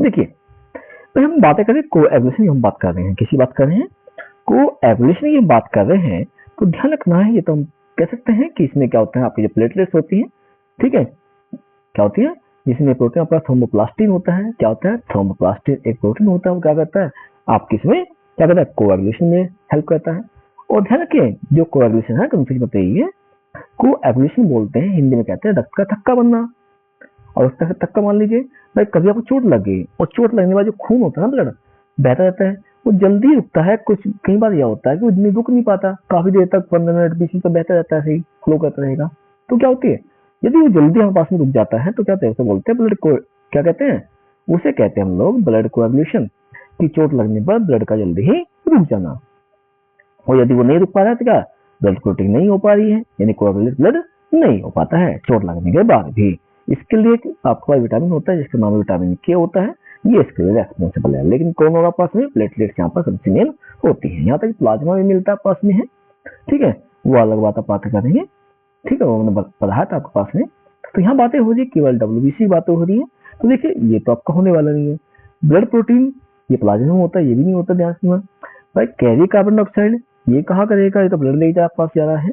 देखिए, तो हम बातें करें कोएगुलेशन की, हम बात कर रहे हैं, किसी बात कर रहे हैं, कोएगुलेशन की बात कर रहे हैं, तो ध्यान रखना है, ये तो हम कह सकते हैं कि इसमें क्या होता है, आपकी जो प्लेटलेट्स होती है, ठीक है, क्या होती है, जिसमें प्रोटीन आपका थ्रोम्बोप्लास्टिन होता है। क्या होता है? थ्रोम्बोप्लास्टिन एक प्रोटीन होता है, वो क्या करता है, आपकी इसमें क्या करता है, कोएगुलेशन में हेल्प करता है। और ध्यान रखिए, जो कोएगुलेशन है, कंफ्यूजन मत रहिए, कोएगुलेशन बोलते हैं, हिंदी में कहते हैं रक्त का थक्का बनना। और रक्त का थक्का मान लीजिए भाई, कभी आपको चोट लग गई और चोट लगने के बाद जो खून होता है ना, ब्लड बहता रहता है, वो जल्दी रुकता है। कुछ कई बार यह होता है कि वो रुक नहीं पाता, काफी देर तक 15 मिनट 20 मिनट बहता रहता है, सही फ्लो करता रहेगा। तो क्या होती है, यदि वो जल्दी हमारे पास में रुक जाता है, तो क्या होता है, उसे बोलते हैं ब्लड को, क्या कहते हैं, उसे कहते हैं हम लोग ब्लड कोएगुलेशन, की चोट लगने पर ब्लड का जल्दी ही रुक जाना। और यदि वो नहीं रुक पा रहा है तो क्या, ब्लड क्लॉटिंग नहीं हो पा रही है, यानी कोएगुलेट ब्लड नहीं हो पाता है चोट लगने के बाद भी। इसके लिए आपके पास विटामिन होता है जिसका नाम विटामिन के होता है, ये इसके लिए रेस्पॉन्सिबल है। लेकिन कौन होगा पास में, प्लेटलेट्स यहाँ पर सबसे मेन होती है। यहाँ तक प्लाज्मा भी मिलता है पास में है, ठीक है, वो अलग बात आप बात करेंगे, ठीक है, वो मैंने पढ़ाया था आपके पास में। तो यहाँ बातें हो रही, केवल डब्ल्यूबीसी बातें हो रही है। तो देखिए, ये तो आपका होने वाला नहीं है। ब्लड प्रोटीन ये प्लाज्मा में होता है, ये भी नहीं होता, ध्यान से भाई। कैरी कार्बन डाइऑक्साइड ये कहाँ करेगा, ये तो ब्लड लेके आप पास जा रहा है,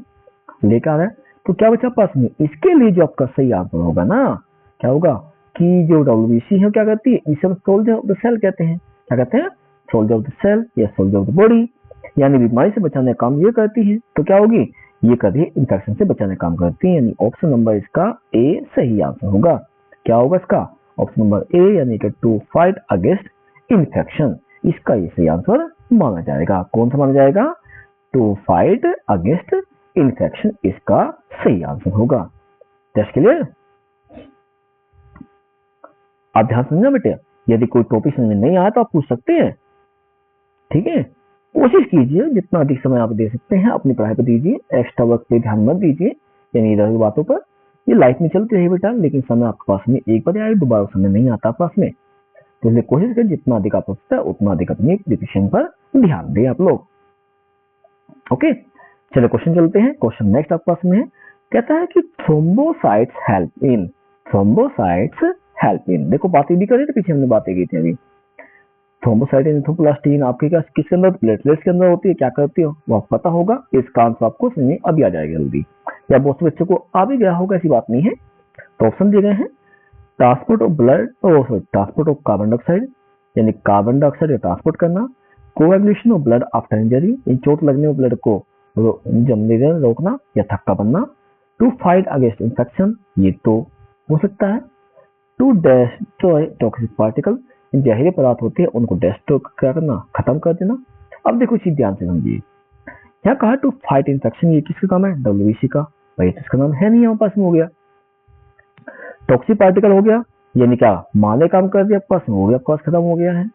लेकर आ रहा है, तो क्या बचा पास में, इसके लिए जो आपका सही आंसर होगा ना, क्या होगा कि जो डब्ल्यूबीसी है क्या करती है, इसे हम सोल्जर ऑफ द सेल कहते हैं। क्या कहते हैं? सोल्जर ऑफ द सेल या सोल्जर ऑफ द बॉडी, यानी बीमारी से बचाने का काम ये करती है। तो क्या होगी, ये करती है इन्फेक्शन से बचाने का काम करती है, यानी ऑप्शन नंबर इसका ए सही आंसर होगा। क्या होगा इसका, ऑप्शन नंबर ए, यानी कि टू फाइट अगेंस्ट इन्फेक्शन, इसका ये सही आंसर माना जाएगा। कौन सा माना जाएगा, टू फाइट अगेंस्ट इन्फेक्शन, इसका सही आंसर होगा। Test clear? आप ध्यान समझना बेटे, यदि कोई टॉपिक समझ में नहीं आया तो आप पूछ सकते हैं, ठीक है। कोशिश कीजिए जितना अधिक समय आप दे सकते हैं अपनी पढ़ाई पर दीजिए, एक्स्ट्रा वर्क पे ध्यान मत दीजिए, यानी इधर की बातों पर। ये लाइफ में चलती रही बेटा, लेकिन समय आपके पास में एक बार आए, दोबारा समय नहीं आता पास में। तो इसलिए कोशिश करें जितना अधिक आप सकते हैं उतना अधिक अपनी प्रिपरेशन पर ध्यान दें आप लोग। ओके, चलो क्वेश्चन चलते हैं। क्वेश्चन नेक्स्ट आपके पास में है, कहता है कि thrombocytes help in, thrombocytes help in, देखो बातें भी करी थी पीछे, हमने बातें की थी अभी। थ्रोम्बोसाइट एरिथ्रोप्लास्टिन आपके क्या किसके अंदर, प्लेटलेट्स के अंदर होती है, क्या करती हो वो आपको पता होगा, इसका आंसर आपको समझ में अभी आ जाएगा जल्दी, या बहुत से बच्चों को आ भी गया होगा, ऐसी बात नहीं है। तो ऑप्शन दिए गए हैं, transport of blood, transport of carbon dioxide, यानी कार्बन डाइऑक्साइड ट्रांसपोर्ट करना, coagulation of blood after injury, चोट लगने में ब्लड को जमने देना रोकना या थक्का बनना, टू फाइट अगेंस्ट इंफेक्शन, ये तो हो सकता है, टू डेस्ट्रॉय टॉक्सिक पार्टिकल, जहरीले पदार्थ होते हैं उनको डेस्ट्रॉय करना, खत्म कर देना। अब देखो चीज ध्यान से समझिए, यहाँ कहा टू फाइट इन्फेक्शन, ये किसका काम है, डब्ल्यूबीसी का, भाई इसका नाम है नहीं यहाँ पास में, हो गया। टॉक्सिक पार्टिकल हो गया, यानी क्या माले काम कर दिया आपके पास में, हो गया आपके पास, खत्म हो गया है।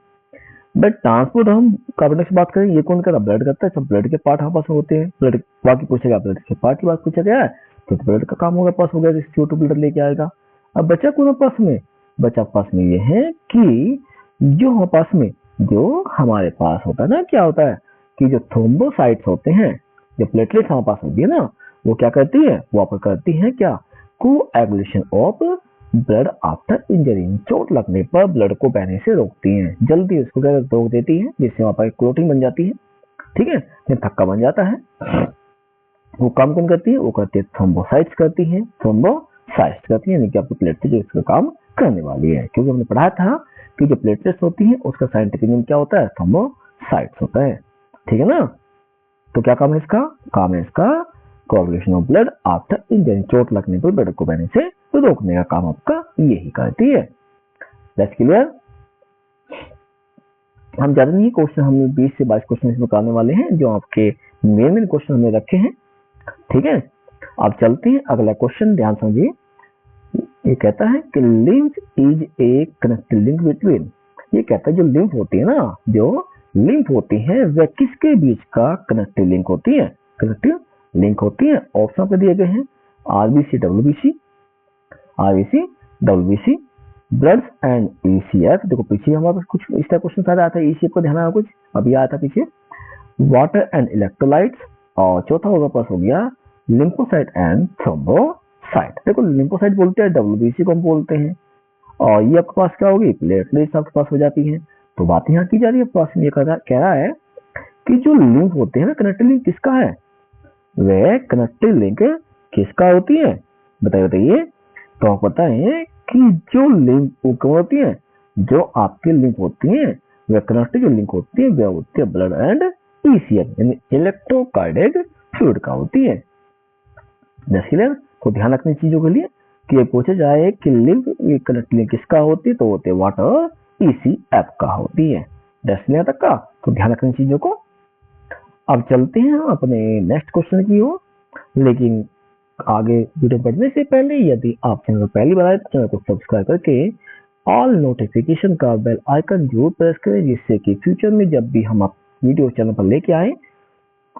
बट ट्रांसपोर्ट हम कार्बन डाइऑक्साइड बात करें, ये कौन करता है, ब्लड करता है, सब ब्लड के पार्ट हमारे पास में होते हैं, ब्लड बाकी पूछेगा ब्लड के पार्ट की बात पूछा गया है, तो ब्लड का काम होगा पास हो गया, CO2 ब्लड लेके आएगा। अब बचा कौन पास में, बचा पास में ये है कि जो हमारे पास में, जो हमारे पास होता है ना, क्या होता है कि जो थ्रोम्बोसाइट्स होते हैं, जो प्लेटलेट्स हमारे पास होती है ना, वो क्या करती है, वो आप करती है क्या, coagulation of blood after injury, चोट लगने पर ब्लड को बहने से रोकती हैं, जल्दी उसको क्या रोक देती है, जिससे वहां पर क्लोटिंग बन जाती है, ठीक है, फिर थक्का बन जाता है। वो काम कौन करती है, वो करती है थ्रोम्बोसाइट्स करती है, थ्रोम्बोसाइट्स करती है, यानी कि आपकी प्लेटलेट जो इसका काम करने वाली है, क्योंकि हमने पढ़ा था कि जो प्लेटलेट्स होती है उसका साइंटिफिक नेम क्या होता है, थ्रोम्बोसाइट्स होता है, ठीक है ना। तो क्या काम है इसका, काम है इसका coagulation of blood after injury, चोट लगने पर ब्लड को बहने से रोकने का काम आपका यही करती है। That's clear. हम ज्यादा नहीं, क्वेश्चन हम 20 से 22 क्वेश्चन इसमें करने वाले हैं, जो आपके मेन क्वेश्चन हमने रखे हैं, ठीक है। अब चलते हैं अगला क्वेश्चन, ध्यान समझिए। ये कहता है कि lymph is a connective link between, ये कहता है जो लिम्फ होती है ना, जो लिम्फ होती है वह किसके बीच का कनेक्टिव लिंक होती है, कनेक्टिव लिंक होती है। ऑप्शन पे दिए गए हैं, RBC WBC, RBC WBC, blood and ECF, देखो पीछे हमारे पास कुछ इस तरह क्वेश्चन सारे आता है, ईसीएफ को ध्यान रखना, कुछ अभी आया था पीछे, वाटर एंड इलेक्ट्रोलाइट्स, और चौथा होगा पास हो गया लिम्फोसाइट एंड थ्रोम्बोसाइट। देखो लिम्फोसाइट बोलते हैं, डब्ल्यूबीसी को हम बोलते हैं, और ये आपके पास क्या होगी, प्लेटलेट्स आपके पास हो जाती है। तो बात यहाँ की जा रही है, पास में ये कह रहा है कि जो लिंक होते हैं ना, कनेक्टिव लिंक किसका है, वह कनेक्टिव लिंक किसका होती है, बताइए। तो आप बताएं कि जो लिंक कौन होती है, जो आपकी लिंक होती है वह कनेक्टिव जो लिंक होती है वह होती है ब्लड एंड ईसीएम, यानी इलेक्ट्रोकार्डिक फ्लूइड का होती है। क्लियर। तो ध्यान रखने चीजों के लिए कि ये पूछा जाए कि लिंक कनेक्टिव लिंक किसका होती है, तो होते हैं वाटर ईसीएफ का होती है। क्लियर तक का, तो ध्यान रखने चीजों को। अब चलते हैं अपने नेक्स्ट क्वेश्चन की ओर, लेकिन आगे वीडियो बढ़ने से पहले यदि आप चैनल पर पहली बार आए तो चैनल को सब्सक्राइब करके ऑल नोटिफिकेशन का बेल आइकन जरूर प्रेस करें, जिससे कि फ्यूचर में जब भी हम आप वीडियो चैनल पर लेके आए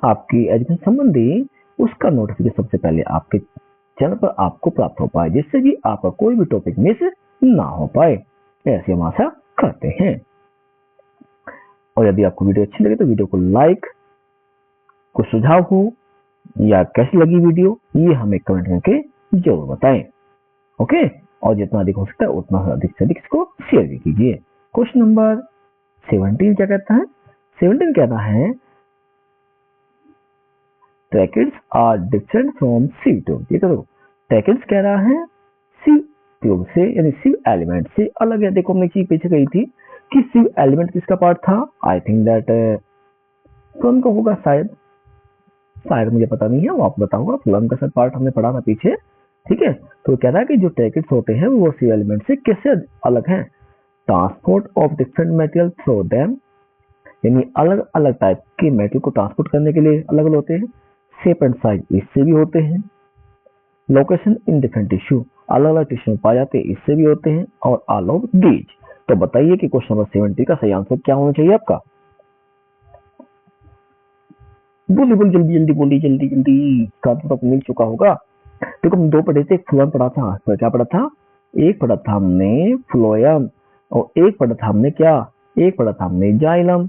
आपकी एजुकेशन संबंधी, उसका नोटिफिकेशन सबसे पहले आपके चैनल पर आपको प्राप्त हो पाए, जिससे कि आपका कोई भी टॉपिक मिस ना हो पाए, ऐसी हम आशा करते हैं। और यदि आपको वीडियो अच्छी लगे तो वीडियो को लाइक, कुछ सुझाव हो या कैसी लगी वीडियो, ये हमें कमेंट करके जरूर बताएं, ओके। और जितना अधिक हो सकता है उतना अधिक से अधिक इसको शेयर भी कीजिए। क्वेश्चन नंबर 17 क्या कहता है, 17 कहता है tracheids are different from sieve tube. ये करो, ट्रैकिड्स कह रहा है सीव ट्यूब से, यानी सीव एलिमेंट से अलग है। देखो हमने चीज पीछे गई थी कि सीव एलिमेंट किसका पार्ट था, आई थिंक दैट कौन का होगा, शायद मुझे पता नहीं है, वो आप बताऊंगा, फ्लम का पार्ट हमने पढ़ा था पीछे, ठीक है। तो कह रहा है कि जो ट्रैकिड्स होते हैं वो सीव एलिमेंट से कैसे अलग हैं, transport of different material through them, यानी अलग अलग टाइप के मेटल को ट्रांसपोर्ट करने के लिए अलग अलग होते हैं, शेप एंड साइज इससे भी होते हैं, लोकेशन इन डिफरेंट टिश्यू, अलग अलग टिश्यू में पाए जाते हैं इससे भी होते हैं, और ऑल ऑफ दीज। तो बताइए कि क्वेश्चन नंबर 70 का सही आंसर क्या होना चाहिए आपका, बोलिए जल्दी जल्दी बोलिए, जल्दी जल्दी, काफी तो मिल चुका होगा। देखो हम दो पढ़े थे, एक फ्लोएम पढ़ा था, तो क्या पढ़ा था, एक पढ़ा था हमने फ्लोएम, और एक पढ़ा था हमने क्या, एक पढ़ा था हमने जाइलम।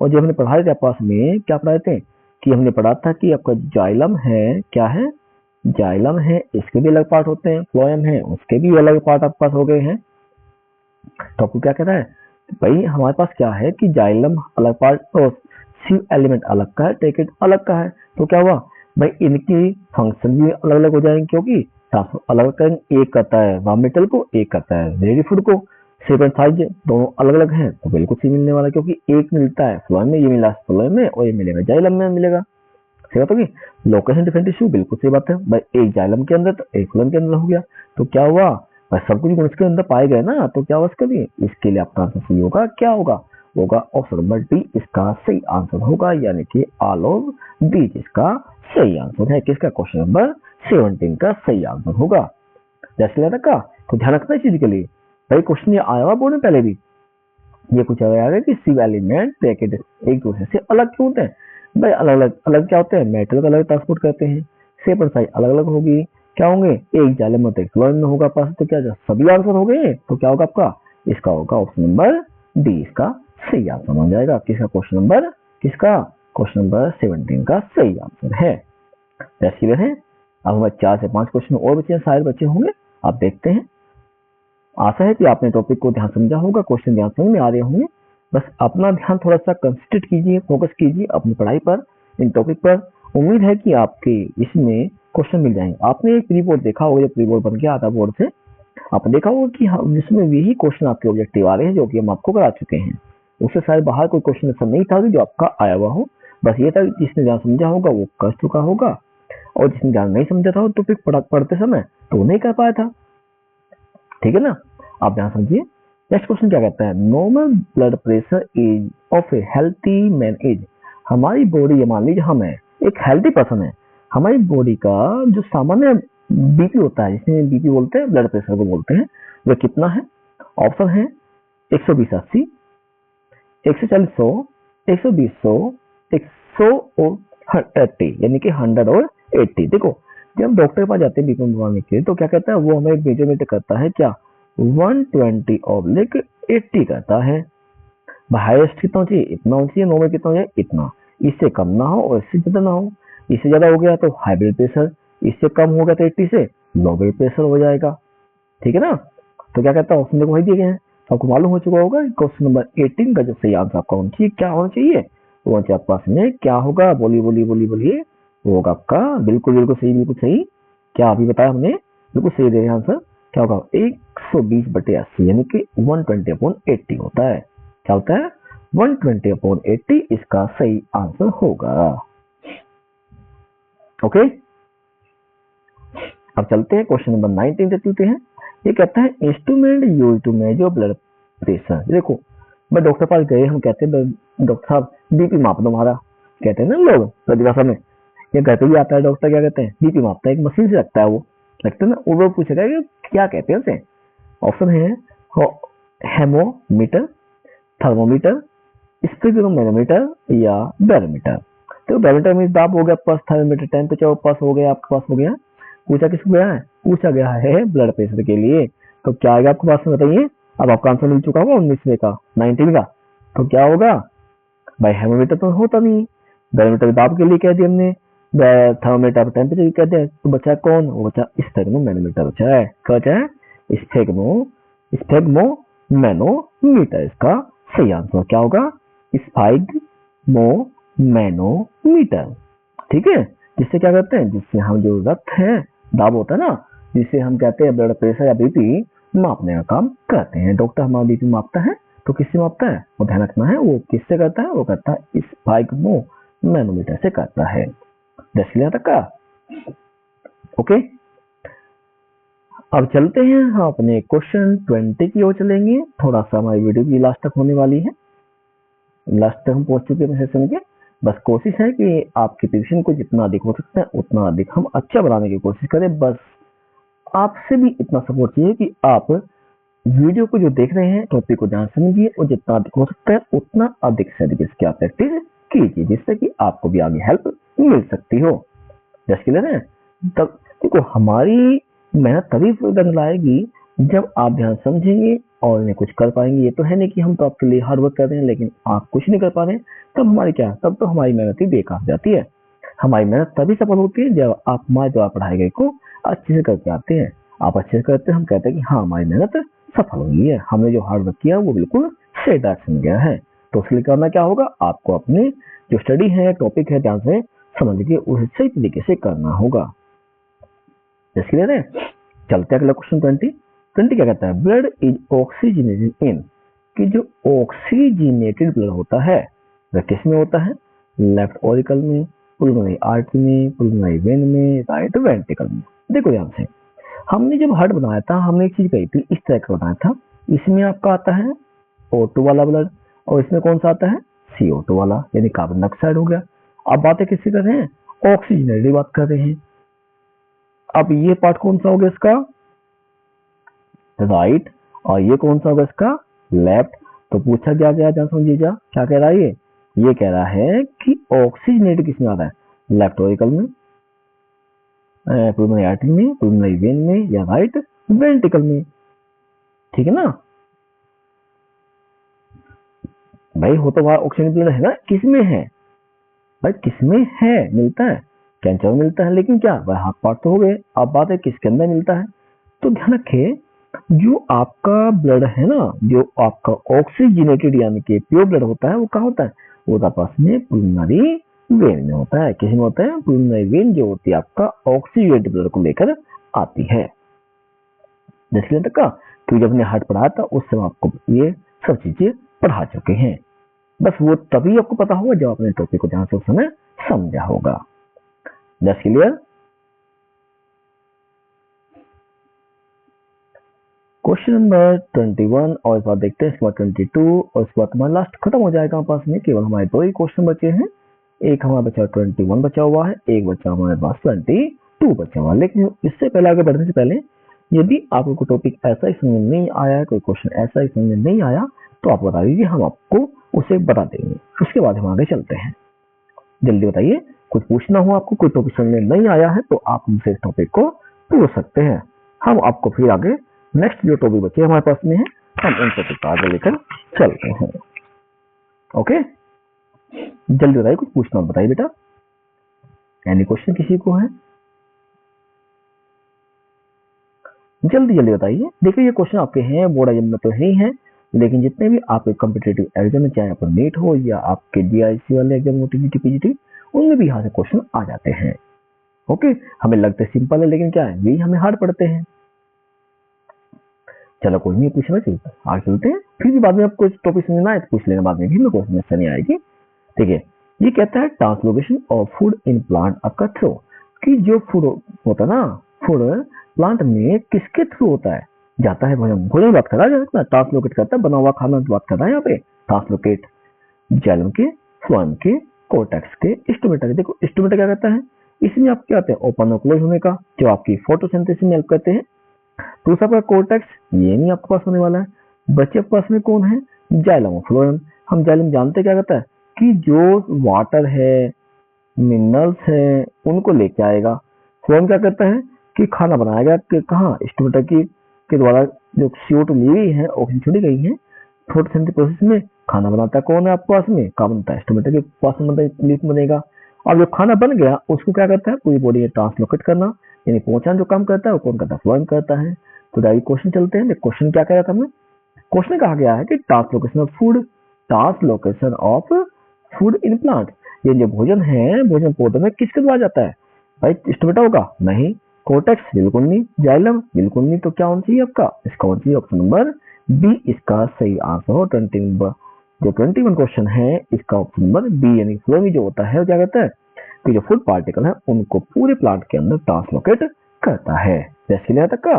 और जो हमने पढ़ाए थे पास में क्या पढ़ाए थे कि कि हमने पढ़ा था कि आपका जाइलम है, क्या है, जाइलम है, इसके भी अलग पार्ट होते हैं, फ्लोएम है, उसके भी अलग पार्ट आपके पास हो गए हैं। तो आपको क्या कहता है भाई, हमारे पास क्या है कि जाइलम अलग पार्ट और सिव एलिमेंट अलग का है, टेकेट अलग का है। तो क्या हुआ भाई, इनकी फंक्शन भी अलग अलग हो जाएंगे, क्योंकि अलग करेंगे, एक करता है वार्म को, एक करता है रेडी फूड को, शेप एंड साइज दोनों अलग अलग हैं, तो बिल्कुल सी मिलने वाला, क्योंकि एक मिलता है फ्लोएम में, ये मिला फ्लोएम में, और ये मिलेगा जाइलम में मिलेगा। सही बात होगी, लोकेशन डिफरेंट इशू, बिल्कुल सही बात है भाई, एक जाइलम के अंदर तो एक फ्लोएम के अंदर हो गया। तो क्या हुआ भाई, सब कुछ उसके अंदर पाए गए ना, तो क्या हुआ इसके लिए, इसके लिए आपका आंसर सही होगा, क्या होगा, होगा ऑप्शन नंबर डी इसका सही आंसर होगा, यानी कि ऑल ऑफ डी इसका सही आंसर है। किसका, क्वेश्चन नंबर 17 का सही आंसर होगा। जैसे लगा का, तो ध्यान रखना इस चीज के लिए भाई, क्वेश्चन ये आया हुआ बोर्ड में पहले भी, ये कुछ आया कि सिव एलिमेंट ब्रैकेट एक दूसरे से अलग क्यों होते हैं भाई, अलग अलग अलग क्या होते हैं, मेटल का अलग ट्रांसपोर्ट करते हैं, शेप और साइज अलग अलग होगी, क्या होंगे, एक जाइलम में एक फ्लोएम में होगा पास, तो क्या सभी आंसर हो गए, तो क्या होगा आपका, इसका होगा ऑप्शन नंबर डी इसका सही आंसर बन जाएगा। किसका, क्वेश्चन नंबर किसका, क्वेश्चन नंबर 17 का सही आंसर है। जैसे है, अब हमारे 4 से 5 क्वेश्चन और बचे, शायद बचे होंगे, आप देखते हैं। आशा है कि आपने टॉपिक को ध्यान समझा होगा, क्वेश्चन ध्यान समझ में आ रहे होंगे। बस अपना ध्यान थोड़ा सा कंसंट्रेट कीजिए, फोकस कीजिए अपनी पढ़ाई पर, इन टॉपिक पर। उम्मीद है कि आपके इसमें क्वेश्चन मिल जाएंगे। आपने एक प्री बोर्ड देखा होगा, जो प्री बोर्ड बन के आता बोर्ड से, आपने देखा होगा कि जिसमें यही क्वेश्चन आपके ऑब्जेक्टिव आ रहे हैं, जो कि हम आपको करा चुके हैं। उससे शायद बाहर कोई क्वेश्चन ऐसा नहीं था जो आपका आया हुआ हो, बस ये था जिसने ध्यान समझा होगा वो कर चुका होगा, और जिसने ध्यान नहीं समझा था तो फिर पढ़ते समय तो वो नहीं कर पाया था। ठीक है ना, आप ध्यान समझिए। नेक्स्ट क्वेश्चन क्या कहता है, normal blood pressure is of A healthy man is, हमारी बॉडी, मान लीजिए हम है एक हेल्थी पर्सन है, हमारी बॉडी का जो सामान्य बीपी होता है, जिसमें बीपी बोलते हैं, ब्लड प्रेशर को बोलते हैं, वह कितना है। ऑप्शन है 120/80, 140/100, 120/100, 100/80, यानी कि 100 और 80। देखो, जब डॉक्टर के पास जाते हैं बीपी बढ़वाने के लिए, तो क्या कहता है, वो हमें मेजरमेंट करता है, क्या 120/80 करता है। हाईएस्ट कितना चाहिए, इतना होना चाहिए, नॉर्मल कितना हो जाए, इतना, इससे कम ना हो और इससे ज्यादा ना हो। इससे ज्यादा हो गया तो हाई ब्लड प्रेशर, इससे कम हो गया तो 80 से लो ब्लड प्रेशर हो जाएगा। ठीक है ना, तो क्या कहता है, ऑप्शन देखो वही दिए गए हैं, तो आपको मालूम हो चुका होगा क्वेश्चन नंबर 18 का जो सही आंसर आपका होना चाहिए, क्या होना चाहिए, वो होना चाहिए आपके पास में, क्या होगा, बोलिए, वो होगा आपका बिल्कुल बिल्कुल सही, बिल्कुल सही। क्या अभी बताया हमने, बिल्कुल सही दे रहे हैं आंसर, क्या होगा 120/80, यानी कि 120/80 होता है। क्या होता है, 120/80 इसका सही आंसर होगा। ओके, अब चलते हैं क्वेश्चन नंबर 19 से चलते हैं। ये कहता है instrument use to measure blood pressure. देखो, मैं डॉक्टर पास गए, हम कहते हैं डॉक्टर साहब बीपी माप दो हमारा, कहते हैं ना लोग प्रतिभाषा में, या घर पे भी आता है डॉक्टर, क्या कहते हैं, बीपी मापता है, एक मशीन से रखता है वो, लगता है ना, वो पूछेगा कि क्या कहते हैं उसे। ऑप्शन है हेमोमीटर, थर्मोमीटर, स्पिरोमीटर या बैरोमीटर। तो बैरोमीटर में दाब हो गया पास, थर्मोमीटर टेम्परेचर पास हो गया, आपके पास हो गया। पूछा किसको गया है, पूछा गया है ब्लड प्रेशर के लिए। तो क्या आएगा आपके पास में, बताइए। अब आपका आंसर मिल चुका होगा 19वें का, 19 का, तो क्या होगा भाई, हेमोमीटर तो होता नहीं, बैरोमीटर दाब के लिए कह दिया हमने, थर्मोमीटर टेम्परेचर कह दिया, तो बचा कौन, वो बचा स्फेग्मोमैनोमीटर बचा है। क्या बचा है, स्फेग्मोमैनोमीटर इसका सही आंसर क्या होगा, स्फेग्मोमैनोमीटर। ठीक है, जिससे क्या करते हैं, जिससे हम जो रक्त है, दाब होता है ना, जिससे हम कहते हैं ब्लड प्रेशर या बीपी मापने का काम करते हैं। डॉक्टर हमारा बीपी मापता है, तो किससे मापता है, वो ध्यान रखना है, वो किससे करता है, वो करता है स्फेग्मोमैनोमीटर से करता है। 10 तक का, ओके। अब चलते हैं हम अपने क्वेश्चन 20 की ओर चलेंगे। थोड़ा सा हमारी वीडियो की लास्ट तक होने वाली है, लास्ट तक हम पहुंच चुके हैं सेशन के। बस कोशिश है कि आपके प्रिपरेशन को जितना अधिक हो सकता है उतना अधिक हम अच्छा बनाने की कोशिश करें। बस आपसे भी इतना सपोर्ट चाहिए कि आप वीडियो को जो देख रहे हैं टॉपिक को ध्यान समझिए, और जितना अधिक हो सकता है उतना अधिक से अधिक इसकी आप प्रैक्टिस कीजिए, जिससे कि आपको भी आगे हेल्प मिल सकती हो। जैसे क्लियर है, तब देखो हमारी मेहनत तभी रंग लाएगी जब आप ध्यान समझेंगे और इन्हें कुछ कर पाएंगे। ये तो है नहीं कि हम तो आपके लिए हार्ड वर्क कर रहे हैं लेकिन आप कुछ नहीं कर पा रहे हैं, तब हमारी क्या, तब तो हमारी मेहनत ही बेकार जाती है। हमारी मेहनत तभी सफल होती है जब आप हमारे द्वारा पढ़ाए गए को अच्छे से करके आते हैं। आप अच्छे से करते हैं, हम कहते हैं कि हाँ हमारी मेहनत सफल हुई है, हमने जो हार्ड वर्क किया वो बिल्कुल सही डायरेक्शन में गया है। तो उसके लिए करना क्या होगा, आपको अपने जो स्टडी है, टॉपिक है, ध्यान से समझ के उसे सही तरीके से करना होगा। इसलिए चलते हैं अगला क्वेश्चन 20 क्या कहता है, ब्लड इज ऑक्सीजनेटेड इन, कि जो ऑक्सीजनेटेड ब्लड होता है वह किस में होता है, लेफ्ट ऑरिकल में, पुल्मोनरी आर्टरी में, पुल्मोनरी वेन में, राइट वेंट्रिकल में। देखो ध्यान से, हमने जब हार्ट बनाया था हमने एक चीज कही थी, इस तरह का बनाया था, इसमें आपका आता है O2 वाला ब्लड और इसमें कौन सा आता है CO2 वाला, यानी कार्बन डाइऑक्साइड हो गया। अब बातें किसकी कर रहे हैं, ऑक्सीजनेटेड बात कर रहे हैं। अब ये पार्ट कौन सा हो गया इसका, राइट, और ये कौन सा होगा इसका, लेफ्ट। तो पूछा क्या गया, जहां समझिएगा क्या कह रहा है, ये कह रहा है कि ऑक्सीजनेटेड किसमें आता है, लेफ्ट ऑरिकल में, पुल्मोनरी आर्टरी में, पुल्मोनरी वेन में, या राइट वेंट्रिकल में। ठीक है ना भाई, हो तो वहां ऑक्सीजन ब्लड है ना, किसमें है भाई, किसमें है, मिलता है कैंसर में मिलता है, लेकिन क्या वह हाथ पार्ट तो हो गए। अब बात है किसके अंदर मिलता है, तो ध्यान रखे जो आपका ब्लड है ना, जो आपका ऑक्सीजनेटेड यानी कि प्योर ब्लड होता है वो कहाँ होता है, वो आपस में पुल्मोनरी वेन में होता है। किस में होता है, पुल्मोनरी वेन जो होती है आपका ऑक्सीजनेटेड ब्लड को लेकर आती है। जैसे तक का तो जब हमने हार्ट पढ़ाया था उस समय आपको ये सब चीजें पढ़ा चुके हैं, बस वो तभी आपको पता होगा जब आपने टॉपिक को ध्यान से उस समय समझा होगा। That's clear. क्वेश्चन नंबर 21 और इस बार देखते हैं इसके बाद 22 और इसके बाद हमारा लास्ट खत्म हो जाएगा पास में, केवल हमारे दो ही क्वेश्चन बचे हैं। एक हमारा बचा 21 बचा हुआ है, एक बचा हमारे पास 22 बचा हुआ है। लेकिन इससे पहले आगे बढ़ने से पहले यदि आपको टॉपिक ऐसा ही समझ में नहीं आया, कोई क्वेश्चन ऐसा ही समझ में नहीं आया तो आप बता दीजिए, हम आपको उसे बता देंगे। उसके बाद हम आगे चलते हैं। जल्दी बताइए, कुछ पूछना हो आपको, कोई टॉपिक समझ में नहीं आया है तो आप हमसे इस टॉपिक को पूछ सकते हैं। हम आपको फिर आगे नेक्स्ट जो टॉपिक बचे हमारे पास में है हम उन टॉपिक को आगे लेकर चलते हैं। ओके, जल्दी बताइए, कुछ पूछना बताइए बेटा, एनी क्वेश्चन किसी को है, जल्दी जल्दी बताइए। देखिए ये क्वेश्चन आपके हैं बोर्ड एग्जाम में तो है ही है, लेकिन जितने भी आपके कॉम्पिटिटिव एग्जाम में, चाहे आपको नीट हो या आपके DIC वाले एग्जाम OTGT PGT, उनमें भी यहाँ से क्वेश्चन आ जाते हैं। ओके, हमें लगता है सिंपल है लेकिन क्या है, यही हमें हार्ड पड़ते हैं। चलो कोई नहीं, पूछना चलता आगे चलते हैं, फिर भी बाद में आपको टॉपिक समझ ना आए तो पूछ लेना, बाद में भी कोई समस्या नहीं आएगी। ठीक है, ये कहता है translocation of food in plant आपका थ्रू, कि जो फूड होता है ना, फूड प्लांट में किसके थ्रू होता है, जाता है भोजन, भोजन बात कर रहा है, ट्रांसलोकेट करता है, बना हुआ खाना बात कर रहा है यहाँ पे। ट्रांसलोकेट जाइलम के, फ्लोएम के, कोर्टेक्स के, स्टोमेटा के। देखो स्टोमेटा क्या कहता है, इसमें आप क्या आते हैं, ओपन और क्लोज होने का, जो आपकी फोटोसिंथेसिस में हेल्प करते हैं। दूसरा आपका कोर्टेक्स, ये नहीं आपके पास होने वाला है। बच्चे के पास में कौन है, जाइलम और फ्लोएम। हम जाइलम जानते क्या कहता है, कि जो वाटर है, मिनरल्स है, उनको लेके आएगा। फ्लोएम क्या करता है, कि खाना बनाएगा, कि कहाँ, स्टोमेटा के द्वारा जो CO2 ली गई है, ऑक्सीजन छोड़ी गई है, फोटोसिंथेसिस प्रोसेस में खाना बनाता कौन है आपके पास में, कार्बन बनता है, स्टोमेटा के पास में लीफ बनेगा। और जो खाना बन गया उसको क्या करता है, पूरी बॉडी में ट्रांसलोकेट करना, यानी पहुंचाना जो काम करता है वो कौन करता है, फ्लोएम करता है। तो डायरेक्ट क्वेश्चन चलते हैं। क्वेश्चन क्या कह रहा था हमें, क्वेश्चन कहा गया है कि translocation of food, translocation of food in plant, ये जो भोजन है, भोजन पौधे में किसके द्वारा जाता है भाई, स्टोमेटा होगा नहीं, कोर्टेक्स बिल्कुल नहीं, जाइलम बिल्कुल नहीं, तो क्या होना चाहिए आपका, इसका होना चाहिए ऑप्शन नंबर बी, इसका सही आंसर हो। 21 क्वेश्चन है इसका ऑप्शन नंबर बी, यानी फ्लोएम जो होता है वो क्या कहता है कि जो फूड पार्टिकल है उनको पूरे प्लांट के अंदर ट्रांसलोकेट करता है। जैसे लेने तक का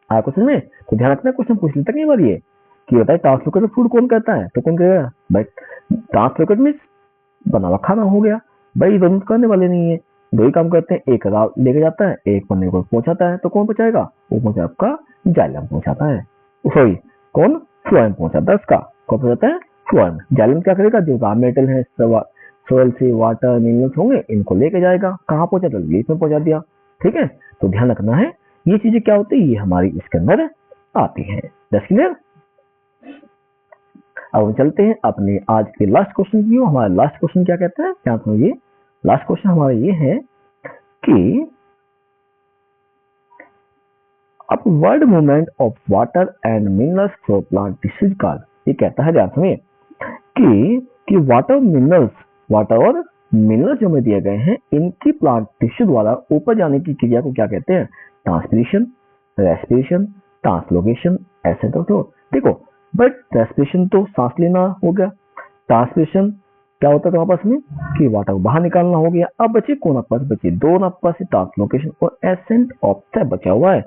आपको समझ में, तो ध्यान रखना क्वेश्चन पूछ लेता कई बार ये कि बताए ट्रांसलोकेट फूड कौन करता है, तो कौन करेगा भाई, ट्रांसलोकेट मींस बना हुआ खाना हो गया भाई, दोनों करने वाले नहीं है, दो ही काम करते हैं, एक लेके जाता है, एक पन्ने को पहुंचाता है, तो कौन पहुंचाएगा, वो पहुंचा आपका जाइलम पहुंचाता है, सॉरी कौन, फ्लोएम पहुंचाता है, उसका कौन पहुंचाता है, फ्लोएम। जाइलम क्या करेगा, जो रॉ मेटल है, सोयल से वाटर मिनरल्स होंगे, इनको लेके जाएगा, कहाँ पहुंचा, तो लीफ में पहुंचा दिया। ठीक है, तो ध्यान रखना है ये चीजें क्या होती है, ये हमारी इसके अंदर आती है। That's clear. अब हम चलते हैं अपने आज के लास्ट क्वेश्चन की। हमारा लास्ट क्वेश्चन क्या कहता है, क्या समझिए, लास्ट क्वेश्चन हमारा ये है कि upward movement of water and minerals from plant tissues called. ये कहता है, ध्यान सुनिए, कि वाटर और मिनरल्स जो हमें दिए गए हैं, इनकी प्लांट टिश्यू द्वारा ऊपर जाने की क्रिया को क्या कहते हैं? Transpiration, respiration, translocation, ascent of flow. देखो, बट रेस्पिरेशन तो सांस लेना हो गया, ट्रांसपिरेशन क्या होता है तो आपस में कि वाटर को बाहर निकालना हो गया। अब बचे कौन आपके पास? बचे दो आपके पास, ट्रांसलोकेशन और एसेंट ऑफ फ्लो बचा हुआ है।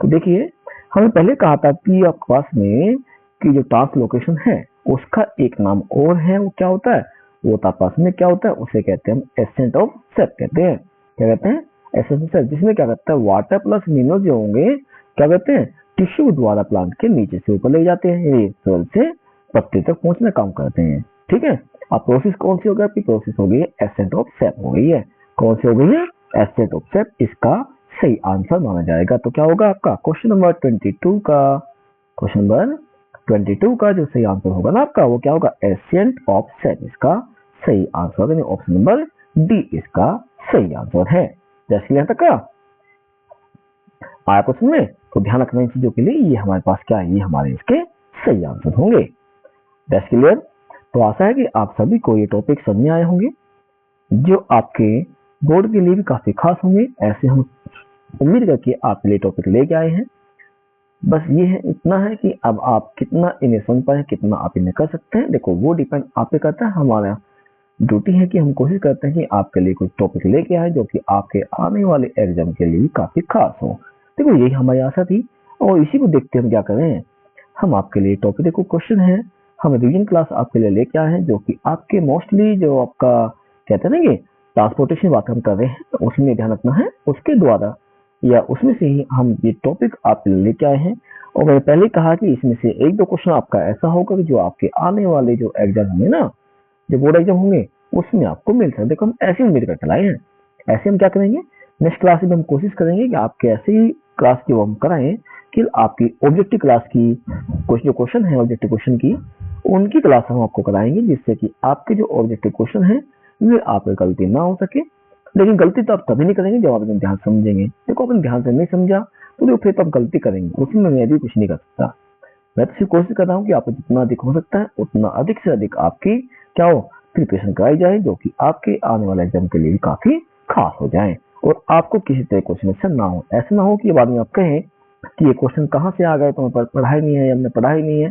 तो देखिए, हमने पहले कहा था कि आपके पास में कि जो ट्रांसलोकेशन है उसका एक नाम और है, वो क्या होता है? वो तापास में क्या होता है? उसे कहते हैं हम एसेंट ऑफ सेप कहते हैं। क्या कहते हैं? एसेंट ऑफ सेप, जिसमें क्या करता है वाटर प्लस मिनरल जो होंगे क्या कहते हैं? टिश्यू द्वारा प्लांट के नीचे से ऊपर ले जाते हैं, ये सोल से पत्ती तक पहुंचने काम करते हैं। ठीक है, अब प्रोसेस कौन सी हो गई? आपकी प्रोसेस हो गई है एसेंट ऑफ सेप हो गई है। कौन सी हो गई है? एसेंट ऑफ सेप इसका सही आंसर माना जाएगा। तो क्या होगा आपका क्वेश्चन नंबर 22 का, क्वेश्चन नंबर 22 का जो सही आंसर होगा ना आपका, वो क्या होगा? एसेंट ऑफ सेप इसका सही आंसर है। ऑप्शन नंबर डी इसका सही आंसर है। जैसे यहाँ तक का आया क्वेश्चन में, तो ध्यान रखना इन चीजों के लिए, ये हमारे पास क्या है? ये हमारे इसके सही आंसर होंगे। That's clear. तो आशा है कि आप सभी को ये टॉपिक समझ में आए होंगे, जो आपके बोर्ड के लिए भी काफी खास होंगे। ऐसे हम उम्मीद करके आपके लिए टॉपिक लेके आए हैं। बस ये है, इतना है कि अब आप कितना इन्हें समझ पाए, कितना आप इन्हें कर सकते हैं, देखो वो डिपेंड आप पे करता है। हमारा ड्यूटी है कि हम कोशिश करते हैं कि आपके लिए कुछ टॉपिक लेके आए जो कि आपके आने वाले एग्जाम के लिए काफी खास हो। देखो यही हमारी आशा थी, और इसी को देखते हम क्या कर रहे हैं, हम आपके लिए टॉपिक, देखो क्वेश्चन है, हम रिवीजन क्लास आपके लिए लेके आए हैं, जो कि आपके मोस्टली जो आपका कहते हैं ना कि ट्रांसपोर्टेशन बात हम कर रहे हैं, तो उसमें ध्यान रखना है, उसके द्वारा या उसमें से ही हम ये टॉपिक आपके लिए लेके आए हैं। और मैंने पहले कहा कि इसमें से एक दो क्वेश्चन आपका ऐसा होगा कि जो आपके आने वाले जो एग्जाम होंगे ना, जो बोर्ड एग्जाम होंगे, उसमें आपको मिल सकते। देखो हम ऐसे उम्मीद करके लाए हैं। ऐसे हम क्या करेंगे, नेक्स्ट क्लास में हम कोशिश करेंगे कि आपके ऐसे ही क्लास की वो हम कराएं कि आपकी ऑब्जेक्टिव क्लास की कुछ जो क्वेश्चन है ऑब्जेक्टिव क्वेश्चन की, उनकी क्लास हम आपको कराएंगे, जिससे कि आपके जो ऑब्जेक्टिव क्वेश्चन है वे आपकी गलती ना हो सके। लेकिन गलती तो आप तभी नहीं करेंगे जब आप अपने ध्यान समझेंगे। देखो अपन ध्यान से नहीं समझा तो फिर तो आप गलती करेंगे, उसमें मैं भी कुछ नहीं कर सकता। मैं तो सिर्फ कोशिश कर रहा हूँ कि आपको जितना अधिक हो सकता है उतना अधिक से अधिक आपकी क्या हो प्रिपरेशन कराई जाए, जो कि आपके आने वाले एग्जाम के लिए काफी खास हो जाए और आपको किसी तरह क्वेश्चन से ना हो। ऐसा ना हो कि बाद में आप कहें कि ये क्वेश्चन कहाँ से आ गए, तो पढ़ा ही नहीं है या हमने पढ़ा ही नहीं है।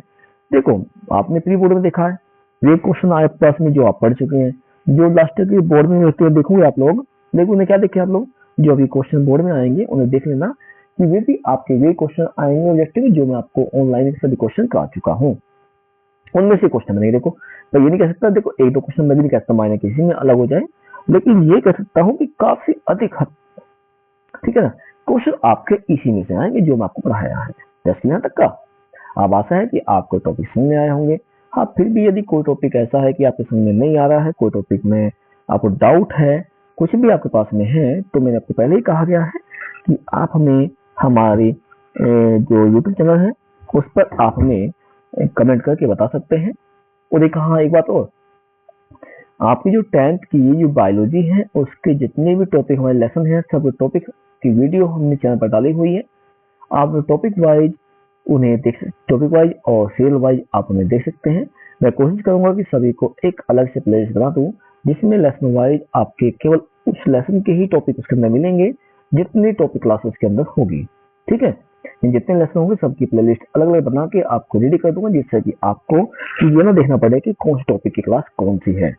देखो आपने प्री बोर्ड में देखा है, ये क्वेश्चन आए पास में जो आप पढ़ चुके हैं, जो लास्ट के बोर्ड में होते हुए देखोगे आप लोग, देखो उन्हें क्या देखे आप लोग, जो अभी क्वेश्चन बोर्ड में आएंगे उन्हें देख लेना कि वे भी आपके वे क्वेश्चन आएंगे ऑब्जेक्टिव, जो मैं आपको ऑनलाइन सभी क्वेश्चन करा चुका हूँ, उनमें से क्वेश्चन नहीं। देखो मैं ये नहीं कह सकता, देखो एक दो क्वेश्चन मैं भी नहीं कहता मायने किसी में अलग हो जाए, लेकिन ये कह सकता हूँ कि काफी अधिक हद, ठीक है ना, क्वेश्चन आपके इसी में से आएंगे जो मैं आपको पढ़ाया है। जैसे यहाँ तक का अब आशा है कि आपको टॉपिक समझ में आए होंगे। हाँ, फिर भी यदि कोई टॉपिक ऐसा है कि आपको समझ में नहीं आ रहा है, कोई टॉपिक में आपको डाउट है, कुछ भी आपके पास में है, तो मैंने आपको पहले ही कहा गया है कि आप हमें हमारे जो यूट्यूब चैनल है उस पर आप हमें कमेंट करके बता सकते हैं। और एक हाँ एक बात और, आपकी जो 10th की जो बायोलॉजी है उसके जितने भी टॉपिक हमारे लेसन है, सब टॉपिक की वीडियो हमने चैनल पर डाली हुई है। आप टॉपिक वाइज उन्हें देख, टॉपिक वाइज और सीरियल वाइज आप उन्हें देख सकते हैं। मैं कोशिश करूंगा कि सभी को एक अलग से प्लेलिस्ट बना दूं, जिसमें लेसन वाइज आपके केवल उस लेसन के ही टॉपिक उसके अंदर मिलेंगे जितनी टॉपिक क्लासेस के अंदर होगी। ठीक है, जितने लेसन होंगे सबकी प्लेलिस्ट अलग अलग बना के आपको रेडी कर दूंगा, जिससे कि आपको ये ना देखना पड़े कि कौन सी टॉपिक की क्लास कौन सी है।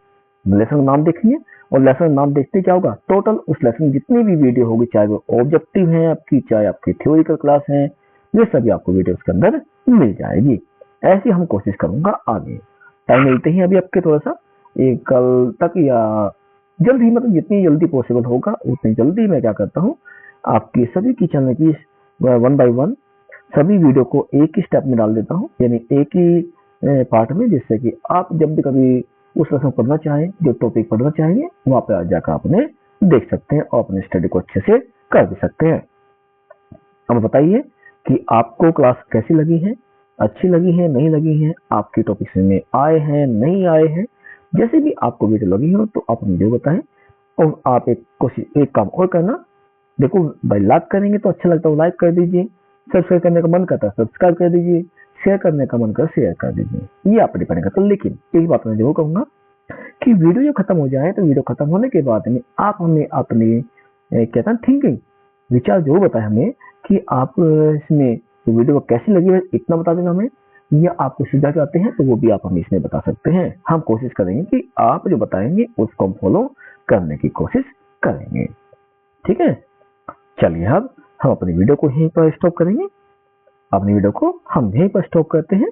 लेसन नाम देखिए, और लेसन नाम देखते क्या होगा, टोटल उस लेसन जितनी भी वीडियो होगी, चाहे वो ऑब्जेक्टिव है आपकी, चाहे आपकी थ्योरिकल क्लास है, ये सभी आपको वीडियो के अंदर मिल जाएगी। ऐसी हम कोशिश करूंगा आगे। टाइम मिलते ही अभी आपके थोड़ा सा कल तक या जल्द ही, मतलब जितनी जल्दी पॉसिबल होगा उतनी जल्दी मैं क्या करता हूँ, आपकी सभी की चैनल की 1 by 1 सभी वीडियो को एक ही स्टेप में डाल देता हूँ, यानी एक ही पार्ट में, जिससे कि आप जब भी कभी उस लेसन पढ़ना चाहें, जो टॉपिक पढ़ना चाहेंगे, वहां पे जाकर आप उन्हें देख सकते हैं और अपने स्टडी को अच्छे से कर भी सकते हैं। अब बताइए कि आपको क्लास कैसी लगी है, अच्छी लगी है, नहीं लगी है, आपके टॉपिक में आए हैं, नहीं आए हैं, जैसे भी आपको वीडियो लगी हो तो आप मुझे बताएं। और आप एक काम और करना, देखो भाई लाइक करेंगे तो अच्छा लगता है, लाइक कर दीजिए, सब्सक्राइब करने का मन करता है सब्सक्राइब कर दीजिए, शेयर करने का मन करता है शेयर कर दीजिए, ये आप डिपेंड करता है। लेकिन एक बात मैं जरूर कहूंगा कि वीडियो जो खत्म हो जाए तो वीडियो खत्म होने के बाद में आप हमें अपने कहता है थिंकिंग विचार जरूर बताएं हमें कि आप इसमें वीडियो कैसी लगी है, इतना बता देना हमें, या आप कुछ सुझाव चाहते हैं तो वो भी आप हमें इसमें बता सकते हैं। हम कोशिश करेंगे कि आप जो बताएंगे उसको हम फॉलो करने की कोशिश करेंगे। ठीक है, चलिए अब हम अपनी वीडियो को यहीं पर स्टॉप करेंगे। अपनी वीडियो को हम यहीं पर स्टॉप करते हैं,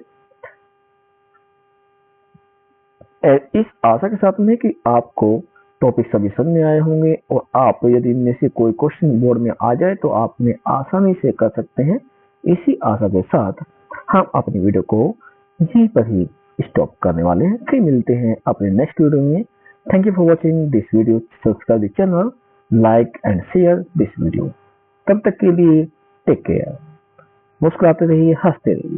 इस आशा के साथ में कि आपको टॉपिक सभी समझ में आए होंगे और आप यदि इनमें से कोई क्वेश्चन बोर्ड में आ जाए तो आप उन्हें आसानी से कर सकते हैं। इसी आशा के साथ हम अपनी वीडियो को यहीं पर ही स्टॉप करने वाले हैं। फिर मिलते हैं अपने नेक्स्ट वीडियो में। Thank you for watching this video. Subscribe the channel, like and share this video. तब तक के लिए टेक केयर, मुस्कुराते रहिए, हंसते रहिए।